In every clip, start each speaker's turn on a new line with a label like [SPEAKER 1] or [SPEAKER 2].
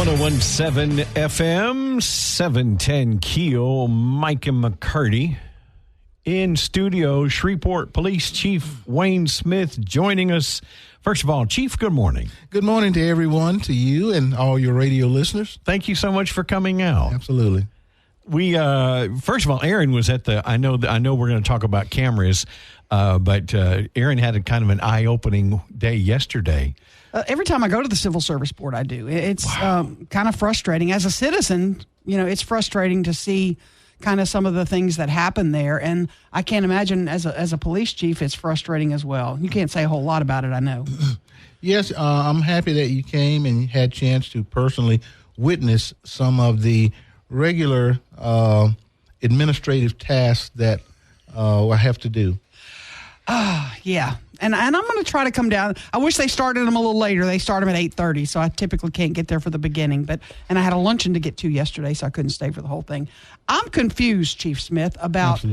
[SPEAKER 1] 101.7 FM, 710 KEEL, Mike and McCarty. In studio, Shreveport Police Chief Wayne Smith joining us. First of all, Chief, good morning.
[SPEAKER 2] Good morning to everyone, to you and all your radio listeners.
[SPEAKER 1] Thank you so much for coming out.
[SPEAKER 2] Absolutely.
[SPEAKER 1] We first of all, Aaron was at the. I know we're going to talk about cameras, but Aaron had a kind of an eye-opening day yesterday.
[SPEAKER 3] Every time I go to the Civil Service Board, I do. It's kind of frustrating. As a citizen, it's frustrating to see kind of some of the things that happen there. And I can't imagine as a police chief, it's frustrating as well. You can't say a whole lot about it, I know.
[SPEAKER 2] Yes, I'm happy that you came and had a chance to personally witness some of the regular administrative tasks that I have to do.
[SPEAKER 3] Yeah. And I'm going to try to come down. I wish they started them a little later. They start them at 8:30, so I typically can't get there for the beginning. And I had a luncheon to get to yesterday, so I couldn't stay for the whole thing. I'm confused, Chief Smith, about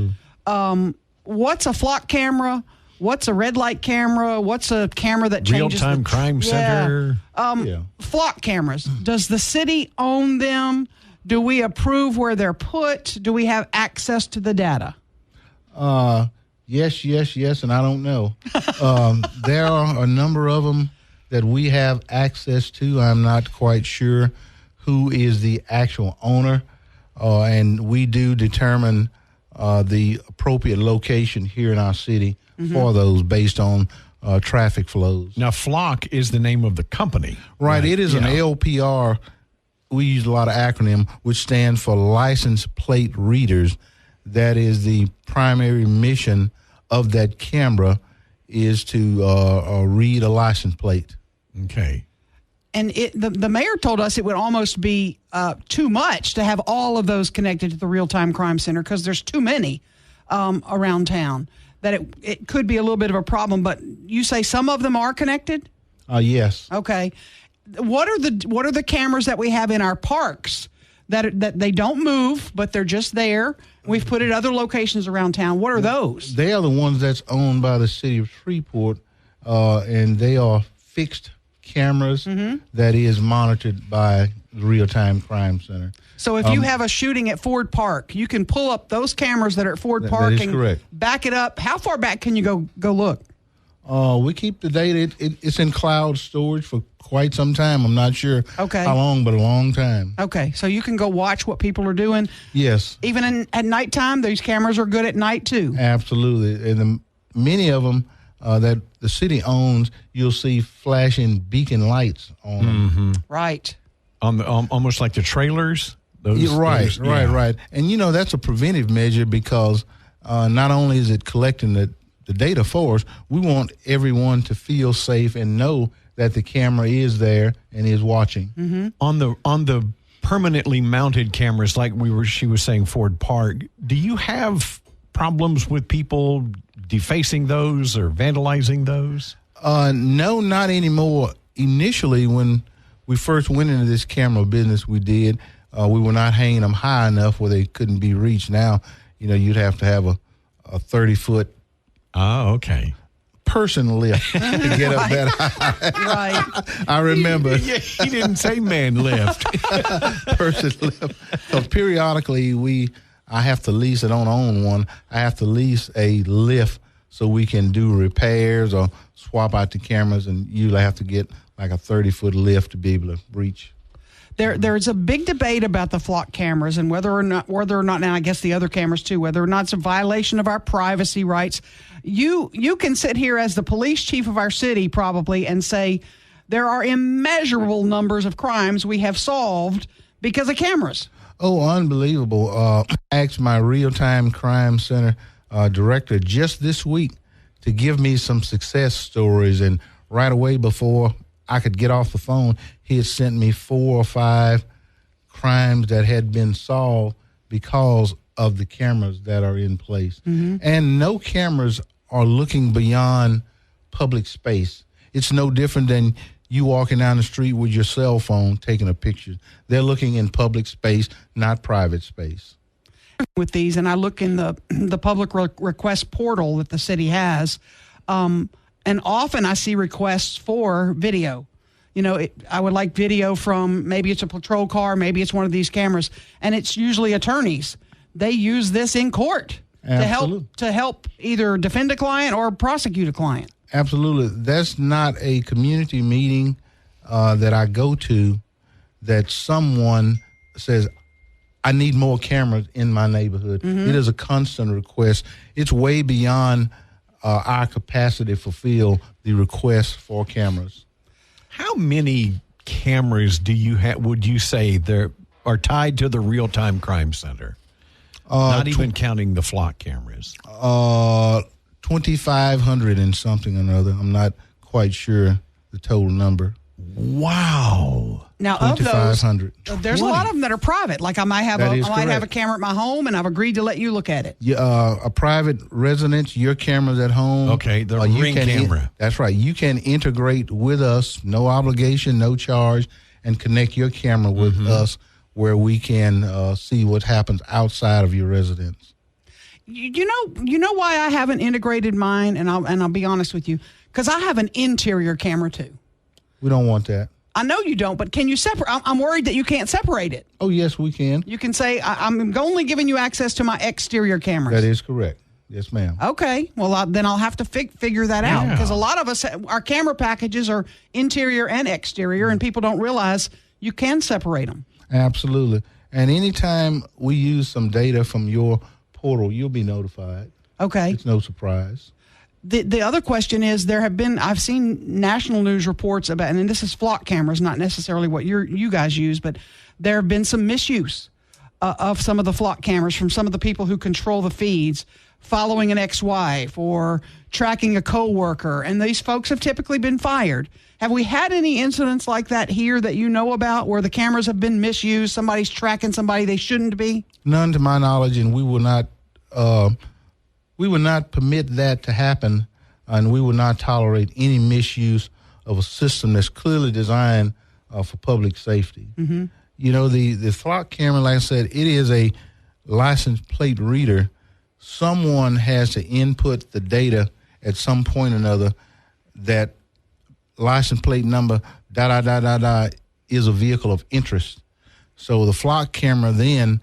[SPEAKER 3] what's a flock camera, what's a red light camera, what's a camera that changes
[SPEAKER 1] real-time crime center.
[SPEAKER 3] Flock cameras. Does the city own them? Do we approve where they're put? Do we have access to the data?
[SPEAKER 2] Yes, and I don't know. There are a number of them that we have access to. I'm not quite sure who is the actual owner, and we do determine the appropriate location here in our city for those based on traffic flows.
[SPEAKER 1] Now, Flock is the name of the company.
[SPEAKER 2] Right. It is an LPR. We use a lot of acronym, which stands for License Plate Readers. That is the primary mission of that camera, is to read a license plate.
[SPEAKER 1] Okay.
[SPEAKER 3] And the mayor told us it would almost be too much to have all of those connected to the real-time crime center because there's too many around town, that it could be a little bit of a problem. But you say some of them are connected?
[SPEAKER 2] Yes.
[SPEAKER 3] Okay. What are the cameras that we have in our parks that they don't move, but they're just there? We've put it other locations around town. What are those?
[SPEAKER 2] They are the ones that's owned by the city of Shreveport, and they are fixed cameras that is monitored by the Real-Time Crime Center.
[SPEAKER 3] So if you have a shooting at Ford Park, you can pull up those cameras that are at Ford Park and
[SPEAKER 2] correct.
[SPEAKER 3] Back it up. How far back can you go look?
[SPEAKER 2] We keep the data. It's in cloud storage for quite some time. I'm not sure how long, but a long time.
[SPEAKER 3] Okay, so you can go watch what people are doing.
[SPEAKER 2] Yes.
[SPEAKER 3] Even at nighttime, these cameras are good at night too.
[SPEAKER 2] Absolutely. And many of them that the city owns, you'll see flashing beacon lights on them.
[SPEAKER 3] Right.
[SPEAKER 1] On the almost like the trailers.
[SPEAKER 2] Right. And that's a preventive measure because not only is it collecting the data for us, we want everyone to feel safe and know that the camera is there and is watching.
[SPEAKER 1] On the permanently mounted cameras, like she was saying, Ford Park, do you have problems with people defacing those or vandalizing those?
[SPEAKER 2] No, not anymore. Initially, when we first went into this camera business, we did. We were not hanging them high enough where they couldn't be reached. Now, you'd have to have a 30-foot person lift to get up that high.
[SPEAKER 3] Right.
[SPEAKER 2] I remember.
[SPEAKER 1] He didn't say man lift.
[SPEAKER 2] Person lift. So periodically, I have to lease. I don't own one. I have to lease a lift so we can do repairs or swap out the cameras, and usually I have to get like a 30-foot lift to be able to reach.
[SPEAKER 3] There's a big debate about the flock cameras and whether or not, now I guess the other cameras too, whether or not it's a violation of our privacy rights. You can sit here as the police chief of our city probably and say there are immeasurable numbers of crimes we have solved because of cameras.
[SPEAKER 2] Oh, unbelievable. I asked my Real-Time Crime Center director just this week to give me some success stories, and right away before I could get off the phone, he had sent me 4 or 5 crimes that had been solved because of the cameras that are in place. And no cameras are looking beyond public space. It's no different than you walking down the street with your cell phone taking a picture. They're looking in public space, not private space.
[SPEAKER 3] With these, and I look in the public request portal that the city has, and often I see requests for video. I would like video from, maybe it's a patrol car, maybe it's one of these cameras, and it's usually attorneys. They use this in court to help either defend a client or prosecute a client.
[SPEAKER 2] Absolutely. That's not a community meeting that I go to that someone says, I need more cameras in my neighborhood. Mm-hmm. It is a constant request. It's way beyond our capacity to fulfill the request for cameras.
[SPEAKER 1] How many cameras would you say there are tied to the real-time crime center? Not even counting the flock cameras.
[SPEAKER 2] 2,500 and something or another. I'm not quite sure the total number.
[SPEAKER 1] Wow.
[SPEAKER 3] Now, of those,
[SPEAKER 2] 2,500.
[SPEAKER 3] There's a lot of them that are private. Like I might have a camera at my home, and I've agreed to let you look at it.
[SPEAKER 2] Yeah, a private residence, your camera's at home.
[SPEAKER 1] Okay, the Ring camera.
[SPEAKER 2] That's right. You can integrate with us, no obligation, no charge, and connect your camera with us where we can see what happens outside of your residence.
[SPEAKER 3] You know why I haven't integrated mine, and I'll be honest with you, because I have an interior camera too.
[SPEAKER 2] We don't want that.
[SPEAKER 3] I know you don't, but can you separate? I'm worried that you can't separate it.
[SPEAKER 2] Oh, yes, we can.
[SPEAKER 3] You can say, I'm only giving you access to my exterior cameras.
[SPEAKER 2] That is correct. Yes, ma'am.
[SPEAKER 3] Okay. Well, then I'll have to figure that out, because a lot of us, our camera packages are interior and exterior, and people don't realize you can separate them.
[SPEAKER 2] Absolutely. And anytime we use some data from your portal, you'll be notified.
[SPEAKER 3] Okay.
[SPEAKER 2] It's no surprise.
[SPEAKER 3] The other question is, I've seen national news reports about, and this is flock cameras, not necessarily what you guys use, but there have been some misuse of some of the flock cameras from some of the people who control the feeds, following an ex-wife or tracking a coworker, and these folks have typically been fired. Have we had any incidents like that here that you know about, where the cameras have been misused, somebody's tracking somebody they shouldn't be?
[SPEAKER 2] None to my knowledge, and we will not permit that to happen, and we will not tolerate any misuse of a system that's clearly designed for public safety. Mm-hmm. The flock camera, like I said, it is a license plate reader. Someone has to input the data at some point or another that license plate number, is a vehicle of interest. So the flock camera then,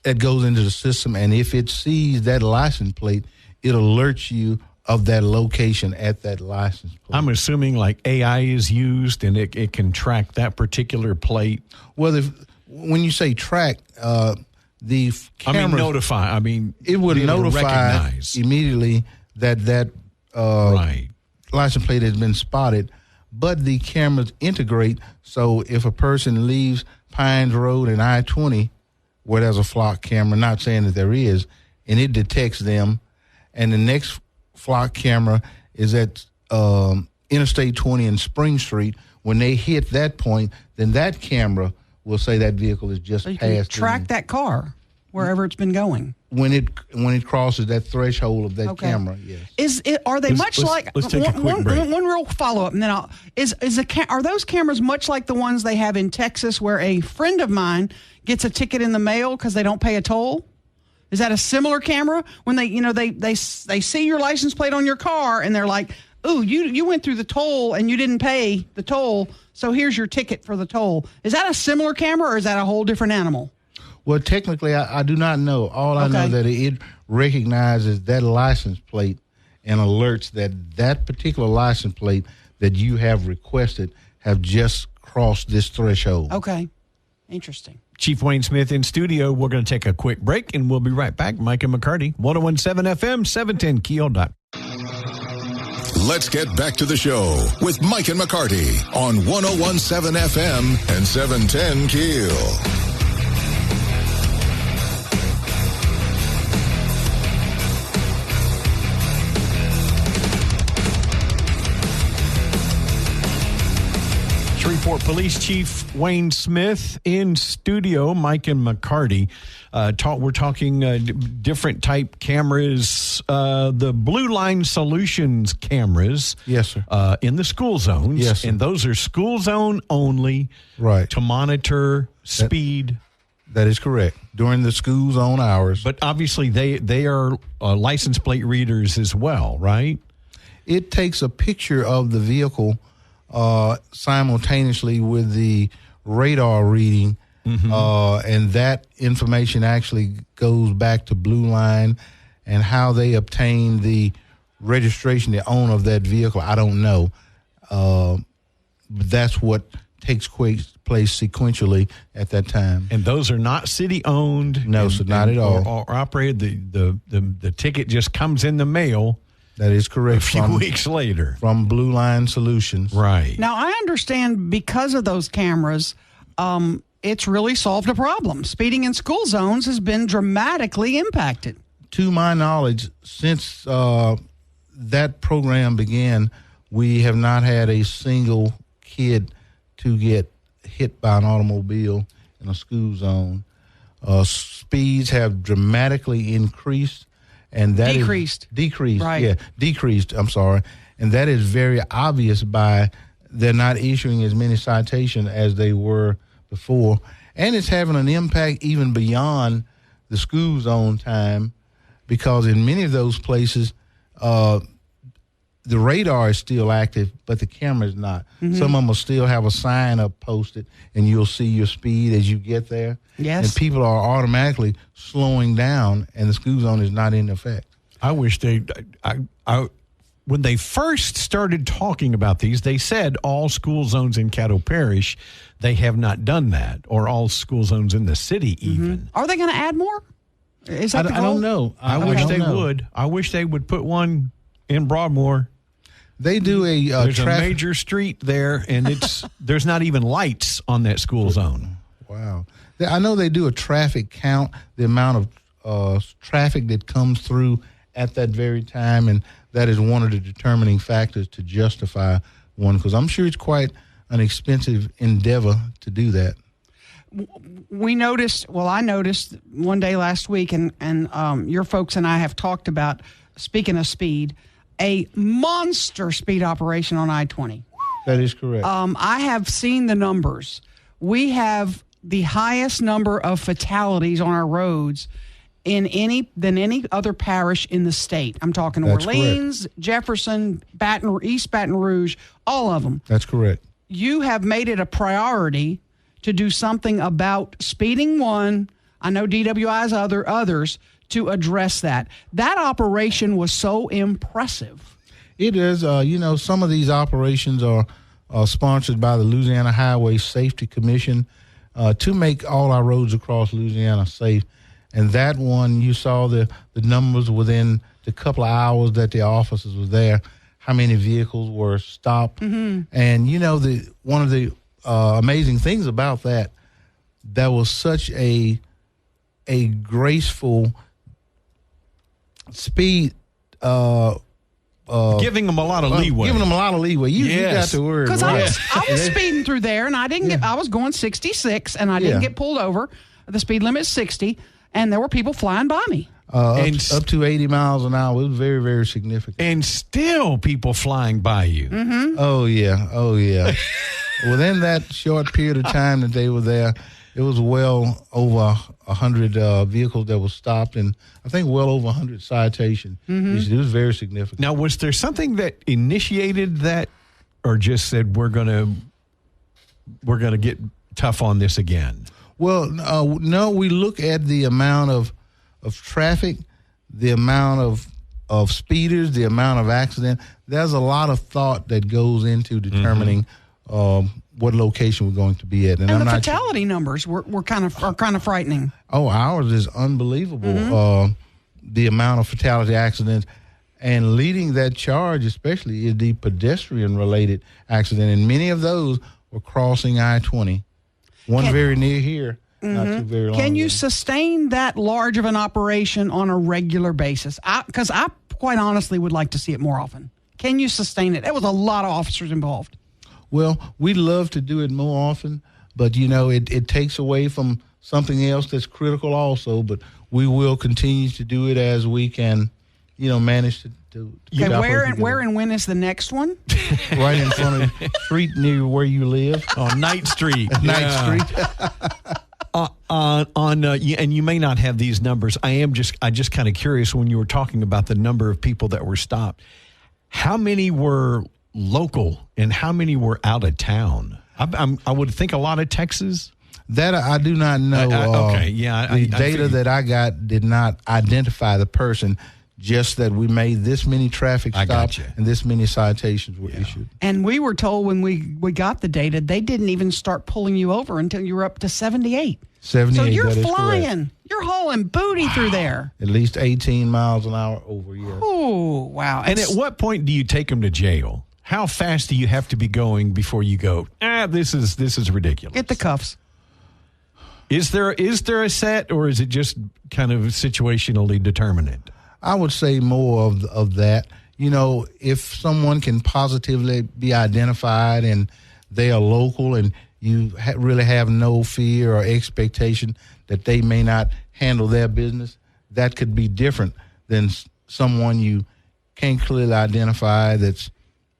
[SPEAKER 2] it goes into the system, and if it sees that license plate, it alerts you of that location at that license plate.
[SPEAKER 1] I'm assuming like AI is used, and it can track that particular plate.
[SPEAKER 2] Well, when you say track, the camera,
[SPEAKER 1] notify.
[SPEAKER 2] It would notify immediately that license plate has been spotted. But the cameras integrate, so if a person leaves Pines Road and I-20, where there's a flock camera, not saying that there is, and it detects them, and the next flock camera is at Interstate 20 and Spring Street. When they hit that point, then that camera will say that vehicle is just
[SPEAKER 3] so you
[SPEAKER 2] passed.
[SPEAKER 3] Can track that car wherever it's been going.
[SPEAKER 2] When it crosses that threshold of that camera, yes.
[SPEAKER 3] Are they much like?
[SPEAKER 1] Let's take a quick break.
[SPEAKER 3] One real follow up, and then are those cameras much like the ones they have in Texas, where a friend of mine gets a ticket in the mail because they don't pay a toll? Is that a similar camera? When they see your license plate on your car, and they're like, "Ooh, you went through the toll and you didn't pay the toll, so here's your ticket for the toll." Is that a similar camera, or is that a whole different animal?
[SPEAKER 2] Well, technically, I do not know. All I know that it recognizes that license plate and alerts that particular license plate that you have requested have just crossed this threshold.
[SPEAKER 3] Okay. Interesting.
[SPEAKER 1] Chief Wayne Smith in studio. We're going to take a quick break, and we'll be right back. Mike and McCarty, 101.7 FM, 710 KEEL.
[SPEAKER 4] Let's get back to the show with Mike and McCarty on 101.7 FM and 710 KEEL.
[SPEAKER 1] Shreveport Police Chief Wayne Smith in studio. Mike and McCarty. We're talking different type cameras. The Blue Line Solutions cameras.
[SPEAKER 2] Yes, sir.
[SPEAKER 1] In the school zones.
[SPEAKER 2] Yes, sir.
[SPEAKER 1] And those are school zone only.
[SPEAKER 2] Right.
[SPEAKER 1] To monitor speed.
[SPEAKER 2] That is correct. During the school zone hours.
[SPEAKER 1] But obviously they are license plate readers as well, right?
[SPEAKER 2] It takes a picture of the vehicle simultaneously with the radar reading. And that information actually goes back to Blue Line, and how they obtain the registration, the owner of that vehicle, I don't know. That's what takes place sequentially at that time.
[SPEAKER 1] And those are not city owned.
[SPEAKER 2] No, so not at all.
[SPEAKER 1] Or operated. The ticket just comes in the mail.
[SPEAKER 2] That is correct.
[SPEAKER 1] A few weeks later.
[SPEAKER 2] From Blue Line Solutions.
[SPEAKER 1] Right.
[SPEAKER 3] Now, I understand because of those cameras, it's really solved a problem. Speeding in school zones has been dramatically impacted.
[SPEAKER 2] To my knowledge, since that program began, we have not had a single kid to get hit by an automobile in a school zone. Speeds have dramatically increased, and that decreased.
[SPEAKER 3] Right.
[SPEAKER 2] Yeah, decreased. I'm sorry, and that is very obvious by they're not issuing as many citations as they were before, and it's having an impact even beyond the school zone time, because in many of those places, the radar is still active, but the camera is not. Some of them will still have a sign up posted, and you'll see your speed as you get there.
[SPEAKER 3] Yes.
[SPEAKER 2] And people are automatically slowing down, and the school zone is not in effect.
[SPEAKER 1] I wish when they first started talking about these, they said all school zones in Caddo Parish. They have not done that, or all school zones in the city even.
[SPEAKER 3] Are they going to add more? Is that the
[SPEAKER 2] I
[SPEAKER 3] goal?
[SPEAKER 2] don't know.
[SPEAKER 1] I wish they would. I wish they would put one in Broadmoor.
[SPEAKER 2] They do
[SPEAKER 1] There's a major street there, and there's not even lights on that school zone.
[SPEAKER 2] Wow. I know they do a traffic count, the amount of traffic that comes through at that very time, and that is one of the determining factors to justify one, because I'm sure it's quite an expensive endeavor to do that.
[SPEAKER 3] I noticed one day last week, and your folks and I have talked about, speaking of speed, a monster speed operation on I-20.
[SPEAKER 2] That is correct.
[SPEAKER 3] I have seen the numbers. We have the highest number of fatalities on our roads than any other parish in the state. I'm talking
[SPEAKER 2] That's
[SPEAKER 3] Orleans, correct. Jefferson, East Baton Rouge, all of them.
[SPEAKER 2] That's correct.
[SPEAKER 3] You have made it a priority to do something about speeding, one. I know DWI's others, to address that. That operation was so impressive.
[SPEAKER 2] It is. Some of these operations are sponsored by the Louisiana Highway Safety Commission to make all our roads across Louisiana safe. And that one, you saw the numbers within the couple of hours that the officers were there, how many vehicles were stopped. And, one of the amazing things about that was such a graceful speed,
[SPEAKER 1] giving them a lot of leeway.
[SPEAKER 2] Giving them a lot of leeway. You got the word.
[SPEAKER 3] Because
[SPEAKER 2] right.
[SPEAKER 3] I was speeding through there, and I didn't I was going 66, and I didn't get pulled over. The speed limit is 60, and there were people flying by me.
[SPEAKER 2] Up to 80 miles an hour. It was very, very significant.
[SPEAKER 1] And still people flying by you.
[SPEAKER 3] Mm-hmm.
[SPEAKER 2] Oh, yeah. Within that short period of time that they were there, it was well over 100 vehicles that were stopped, and I think well over 100 citations. It was very significant.
[SPEAKER 1] Now, was there something that initiated that, or just said we're gonna get tough on this again?
[SPEAKER 2] Well, no. We look at the amount of traffic, the amount of speeders, the amount of accident. There's a lot of thought that goes into determining what location we're going to be at,
[SPEAKER 3] and the fatality numbers are kind of frightening.
[SPEAKER 2] Oh, ours is unbelievable. The amount of fatality accidents, and leading that charge, especially, is the pedestrian-related accident, and many of those were crossing I-20. One very near here, not too very long.
[SPEAKER 3] Can you sustain that large of an operation on a regular basis? Because I quite honestly would like to see it more often. Can you sustain it? There was a lot of officers involved.
[SPEAKER 2] Well, we'd love to do it more often, but, it takes away from something else that's critical also. But we will continue to do it as we can, manage to
[SPEAKER 3] okay, where and when is the next one?
[SPEAKER 2] Right in front of the street near where you live.
[SPEAKER 1] On Ninth Street.
[SPEAKER 2] Ninth Street.
[SPEAKER 1] And you may not have these numbers. I just kind of curious when you were talking about the number of people that were stopped. How many were local and how many were out of town? I would think a lot of Texas.
[SPEAKER 2] That I do not know.
[SPEAKER 1] Okay, yeah.
[SPEAKER 2] The data that I got did not identify the person, just that we made this many traffic stops and this many citations were issued.
[SPEAKER 3] And we were told when we got the data, they didn't even start pulling you over until you were up to 78.
[SPEAKER 2] 78,
[SPEAKER 3] so you're
[SPEAKER 2] that is
[SPEAKER 3] flying.
[SPEAKER 2] Correct.
[SPEAKER 3] You're hauling booty through there.
[SPEAKER 2] At least 18 miles an hour over, yes.
[SPEAKER 3] Oh, wow.
[SPEAKER 1] And at what point do you take them to jail? How fast do you have to be going before you go, this is ridiculous?
[SPEAKER 3] Get the cuffs.
[SPEAKER 1] Is there a set, or is it just kind of situationally determined?
[SPEAKER 2] I would say more of that. You know, if someone can positively be identified and they are local and you really have no fear or expectation that they may not handle their business, that could be different than someone you can't clearly identify that's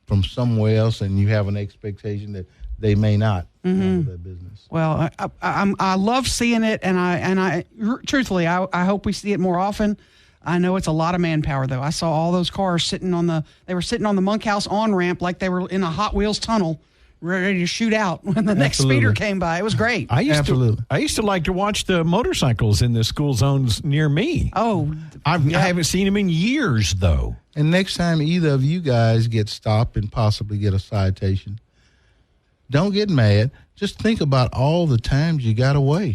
[SPEAKER 2] from somewhere else and you have an expectation that they may not handle their business.
[SPEAKER 3] Well, I love seeing it, and I truthfully, I hope we see it more often. I know it's a lot of manpower, though. I saw all those cars sitting on the Monkhouse on-ramp like they were in a Hot Wheels tunnel, ready to shoot out when the next speeder came by. It was great.
[SPEAKER 1] I used to like to watch the motorcycles in the school zones near me.
[SPEAKER 3] Oh.
[SPEAKER 1] I haven't seen them in years, though.
[SPEAKER 2] And next time either of you guys get stopped and possibly get a citation, don't get mad. Just think about all the times you got away.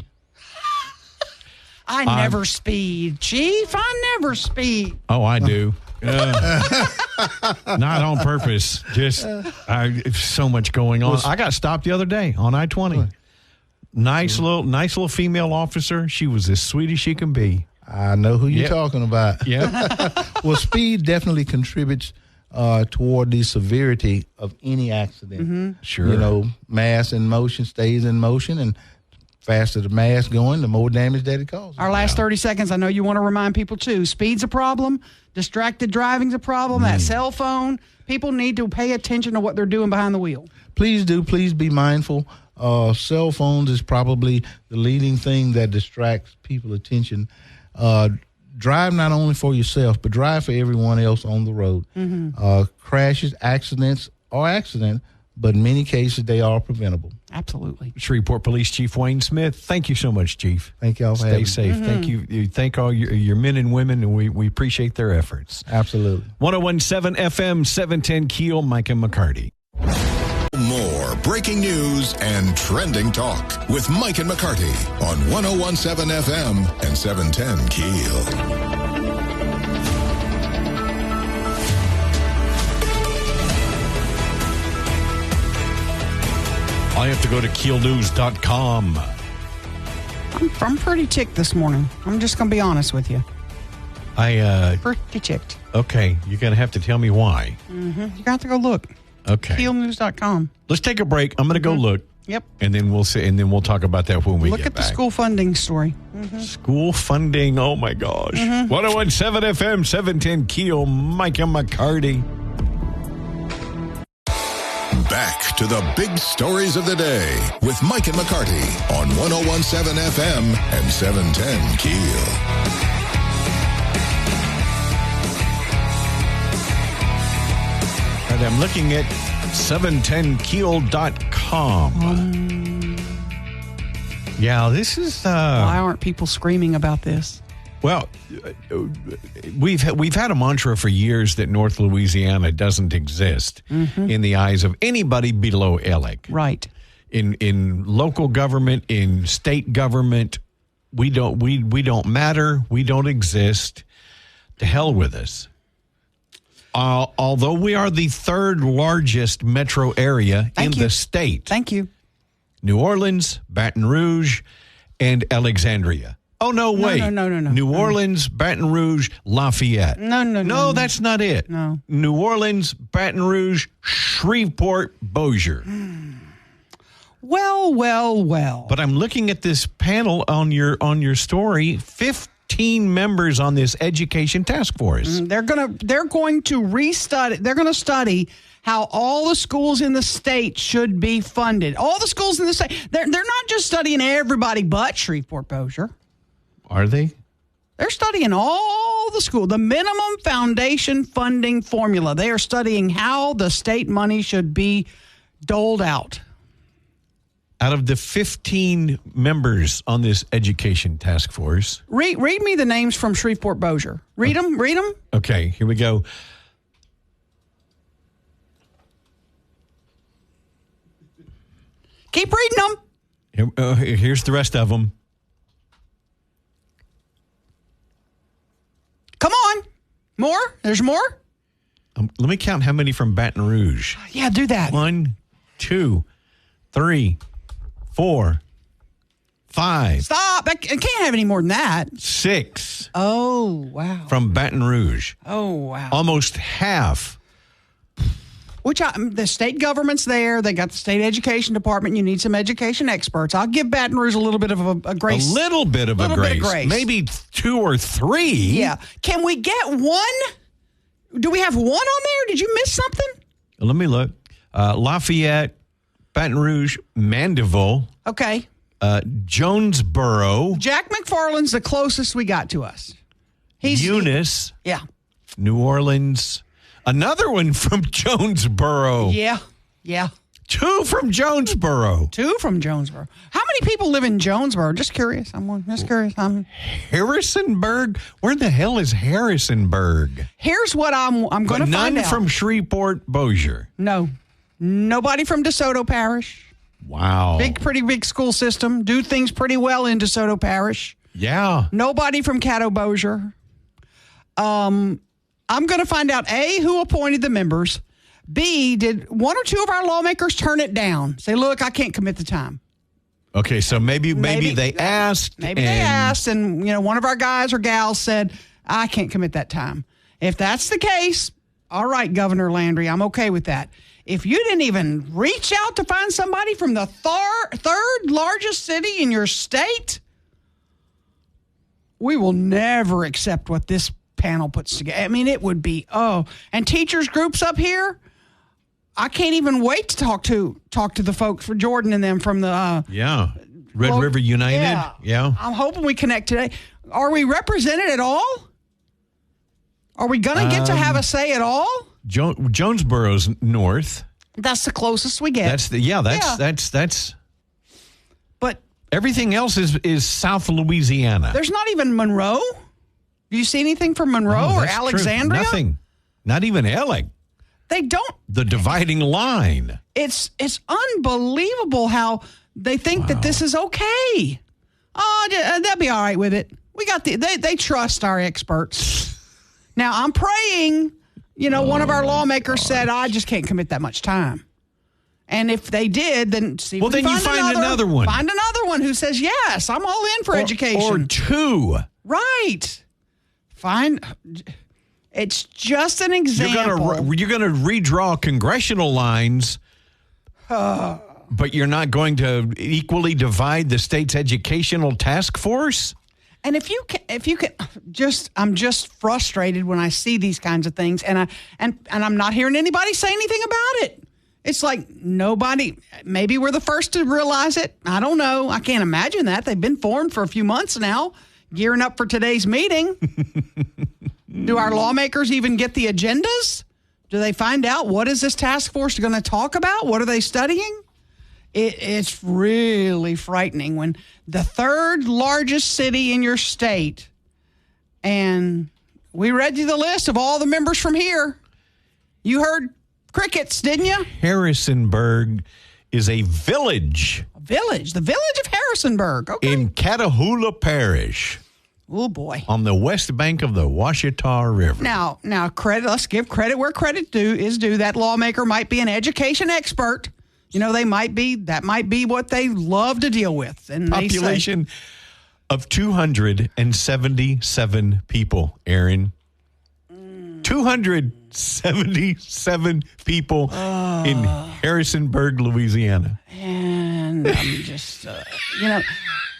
[SPEAKER 3] I never speed, Chief. I never speed.
[SPEAKER 1] Oh, I do. Not on purpose. Just so much going on. I got stopped the other day on I-20. Nice little female officer. She was as sweet as she can be.
[SPEAKER 2] I know who you're talking about.
[SPEAKER 1] Yeah.
[SPEAKER 2] Well, speed definitely contributes toward the severity of any accident.
[SPEAKER 3] Mm-hmm.
[SPEAKER 1] Sure.
[SPEAKER 2] You know, mass in motion stays in motion, and faster the mass going, the more damage that it causes.
[SPEAKER 3] Our last 30 seconds, I know you want to remind people, too. Speed's a problem. Distracted driving's a problem. That cell phone. People need to pay attention to what they're doing behind the wheel.
[SPEAKER 2] Please do. Please be mindful. Cell phones is probably the leading thing that distracts people's attention. Drive not only for yourself, but drive for everyone else on the road. Crashes, accidents are accidents, but in many cases they are preventable.
[SPEAKER 3] Absolutely.
[SPEAKER 1] Shreveport Police Chief Wayne Smith, thank you so much, Chief.
[SPEAKER 2] Thank y'all for having me.
[SPEAKER 1] Stay safe. Thank you. Thank all your men and women, and we appreciate their efforts.
[SPEAKER 2] Absolutely.
[SPEAKER 1] 101.7 FM, 710 KEEL, Mike and McCarty.
[SPEAKER 4] More breaking news and trending talk with Mike and McCarty on 101.7 FM and 710 KEEL.
[SPEAKER 1] I have to go to KEELnews.com.
[SPEAKER 3] I'm pretty ticked this morning. I'm just going to be honest with you. Pretty ticked.
[SPEAKER 1] Okay, you're going to have to tell me why.
[SPEAKER 3] You're going to have to go look.
[SPEAKER 1] Okay.
[SPEAKER 3] KEELnews.com.
[SPEAKER 1] Let's take a break. I'm going to go look.
[SPEAKER 3] Yep.
[SPEAKER 1] And then we'll see, and then we'll talk about that when we
[SPEAKER 3] Look
[SPEAKER 1] get
[SPEAKER 3] at
[SPEAKER 1] back.
[SPEAKER 3] the school funding story.
[SPEAKER 1] School funding. Oh my gosh. 101.7 FM, 710 KEEL, Mike and McCarty.
[SPEAKER 4] Back to the big stories of the day with Mike and McCarty on 101.7 FM and 710 KEEL.
[SPEAKER 1] And I'm looking at 710keel.com. Yeah, this is...
[SPEAKER 3] Why aren't people screaming about this?
[SPEAKER 1] Well, we've had a mantra for years that North Louisiana doesn't exist in the eyes of anybody below ELEC.
[SPEAKER 3] Right.
[SPEAKER 1] In local government, in state government, we don't matter. We don't exist. To hell with us. Although we are the third largest metro area in the state.
[SPEAKER 3] Thank you.
[SPEAKER 1] New Orleans, Baton Rouge, and Alexandria. Oh, no, wait.
[SPEAKER 3] No.
[SPEAKER 1] New Orleans, Baton Rouge, Lafayette. No, that's not it.
[SPEAKER 3] No.
[SPEAKER 1] New Orleans, Baton Rouge, Shreveport, Bossier.
[SPEAKER 3] Well.
[SPEAKER 1] But I'm looking at this panel on your story. 15 members on this education task force.
[SPEAKER 3] They're going to restudy. They're going to study how all the schools in the state should be funded. All the schools in the state. They're not just studying everybody but Shreveport Bossier.
[SPEAKER 1] Are they?
[SPEAKER 3] They're studying all the school, the minimum foundation funding formula. They are studying how the state money should be doled out.
[SPEAKER 1] Out of the 15 members on this education task force.
[SPEAKER 3] Read me the names from Shreveport Bossier. Read them.
[SPEAKER 1] Okay, here we go.
[SPEAKER 3] Keep reading them.
[SPEAKER 1] Here's the rest of them.
[SPEAKER 3] Come on. More? There's more?
[SPEAKER 1] Let me count how many from Baton Rouge.
[SPEAKER 3] Yeah, do that.
[SPEAKER 1] 1, 2, 3, 4, 5.
[SPEAKER 3] Stop. I can't have any more than that.
[SPEAKER 1] 6.
[SPEAKER 3] Oh, wow.
[SPEAKER 1] From Baton Rouge.
[SPEAKER 3] Oh, wow.
[SPEAKER 1] Almost half.
[SPEAKER 3] The state government's there. They got the state education department. You need some education experts. I'll give Baton Rouge a little bit of a grace.
[SPEAKER 1] A little bit of a grace. Maybe 2 or 3.
[SPEAKER 3] Yeah. Can we get one? Do we have one on there? Did you miss something?
[SPEAKER 1] Let me look. Lafayette, Baton Rouge, Mandeville.
[SPEAKER 3] Okay.
[SPEAKER 1] Jonesboro.
[SPEAKER 3] Jack McFarland's the closest we got to us.
[SPEAKER 1] Eunice.
[SPEAKER 3] Yeah.
[SPEAKER 1] New Orleans. Another one from Jonesboro.
[SPEAKER 3] Yeah.
[SPEAKER 1] 2 from Jonesboro.
[SPEAKER 3] 2 from Jonesboro. How many people live in Jonesboro? Just curious. I'm just curious.
[SPEAKER 1] Harrisonburg? Where the hell is Harrisonburg?
[SPEAKER 3] Here's what I'm going to find out.
[SPEAKER 1] None from Shreveport, Bossier.
[SPEAKER 3] No. Nobody from DeSoto Parish.
[SPEAKER 1] Wow.
[SPEAKER 3] Pretty big school system. Do things pretty well in DeSoto Parish.
[SPEAKER 1] Yeah.
[SPEAKER 3] Nobody from Caddo Bossier. I'm going to find out, A, who appointed the members. B, did 1 or 2 of our lawmakers turn it down? Say, look, I can't commit the time.
[SPEAKER 1] Okay, so maybe they asked.
[SPEAKER 3] Maybe they asked, and one of our guys or gals said, I can't commit that time. If that's the case, all right, Governor Landry, I'm okay with that. If you didn't even reach out to find somebody from the third largest city in your state, we will never accept what this panel puts together. I mean, it would be, and teachers groups up here, I can't even wait to talk to the folks for Jordan and them from the
[SPEAKER 1] Red River United. Yeah.
[SPEAKER 3] I'm hoping we connect today. Are we represented at all? Are we going to get to have a say at all?
[SPEAKER 1] Jonesboro's north.
[SPEAKER 3] That's the closest we get.
[SPEAKER 1] That's.
[SPEAKER 3] But
[SPEAKER 1] everything else is South Louisiana.
[SPEAKER 3] There's not even Monroe. Do you see anything from Monroe or Alexandria?
[SPEAKER 1] True. Nothing. Not even Alec.
[SPEAKER 3] They don't.
[SPEAKER 1] The dividing line.
[SPEAKER 3] It's unbelievable how they think that this is okay. Oh, they'll be all right with it. We got they trust our experts. Now I'm praying. One of our lawmakers said, I just can't commit that much time. And if they did, then see.
[SPEAKER 1] Well, then you find another one.
[SPEAKER 3] Find another one who says, yes, I'm all in for education.
[SPEAKER 1] Or 2.
[SPEAKER 3] Right. Fine. It's just an example.
[SPEAKER 1] You're going to redraw congressional lines, but you're not going to equally divide the state's educational task force?
[SPEAKER 3] And if you can, I'm just frustrated when I see these kinds of things, and I'm not hearing anybody say anything about it. It's like nobody. Maybe we're the first to realize it. I don't know. I can't imagine that. They've been formed for a few months now, gearing up for today's meeting. Do our lawmakers even get the agendas? Do they find out what is this task force going to talk about? What are they studying? It's really frightening when the third largest city in your state, and we read you the list of all the members from here. You heard crickets, didn't you?
[SPEAKER 1] Harrisonburg is a village.
[SPEAKER 3] The village of Harrisonburg. Okay.
[SPEAKER 1] In Catahoula Parish.
[SPEAKER 3] Oh, boy.
[SPEAKER 1] On the west bank of the Washita River.
[SPEAKER 3] Now, let's give credit where credit is due. That lawmaker might be an education expert. That might be what they love to deal with. And
[SPEAKER 1] population of 277 people, Aaron. 277 people in Harrisonburg, Louisiana.
[SPEAKER 3] And I'm just,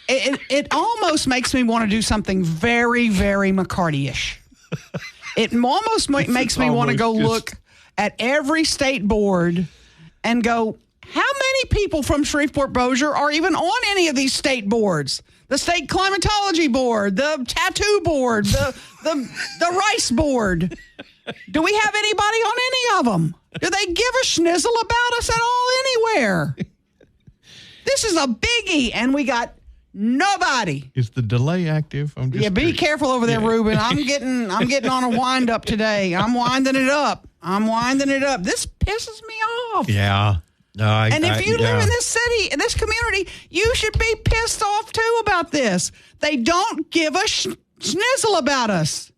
[SPEAKER 3] it almost makes me want to do something very, very McCarty-ish. It almost makes me want to go look at every state board and go, how many people from Shreveport Bossier are even on any of these state boards. The state climatology board, the tattoo board, the rice board. Do we have anybody on any of them? Do they give a schnizzle about us at all anywhere? This is a biggie, and we got nobody.
[SPEAKER 1] Is the delay active? I'm just
[SPEAKER 3] be
[SPEAKER 1] curious.
[SPEAKER 3] careful over there, Ruben. I'm getting on a wind up today. I'm winding it up. This pisses me off.
[SPEAKER 1] Yeah. No,
[SPEAKER 3] If you live in this city, in this community, you should be pissed off too about this. They don't give a schnizzle about us.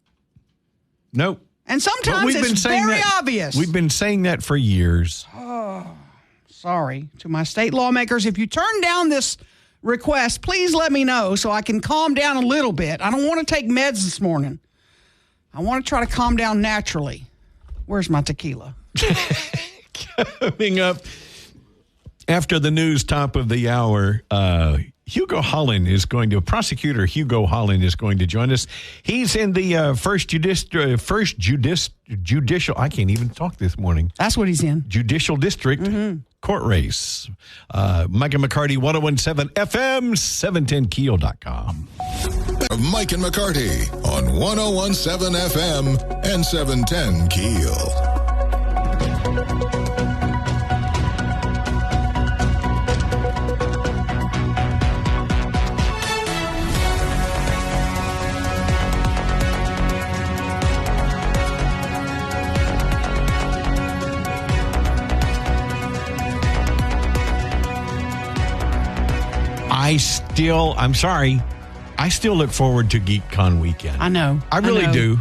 [SPEAKER 1] Nope.
[SPEAKER 3] And sometimes it's very obvious.
[SPEAKER 1] We've been saying that for years.
[SPEAKER 3] Sorry to my state lawmakers. If you turn down this request, please let me know so I can calm down a little bit. I don't want to take meds this morning. I want to try to calm down naturally. Where's my tequila?
[SPEAKER 1] Coming up after the news, top of the hour, Prosecutor Hugo Holland is going to join us. He's in the first judicial, I can't even talk this morning.
[SPEAKER 3] That's what he's in.
[SPEAKER 1] Judicial District court race. Mike and McCarty, 1017 FM, 710keel.com.
[SPEAKER 4] Mike and McCarty on 1017 FM and 710 Keel.
[SPEAKER 1] I'm sorry. I still look forward to GeekCon weekend.
[SPEAKER 3] I know.
[SPEAKER 1] I really do.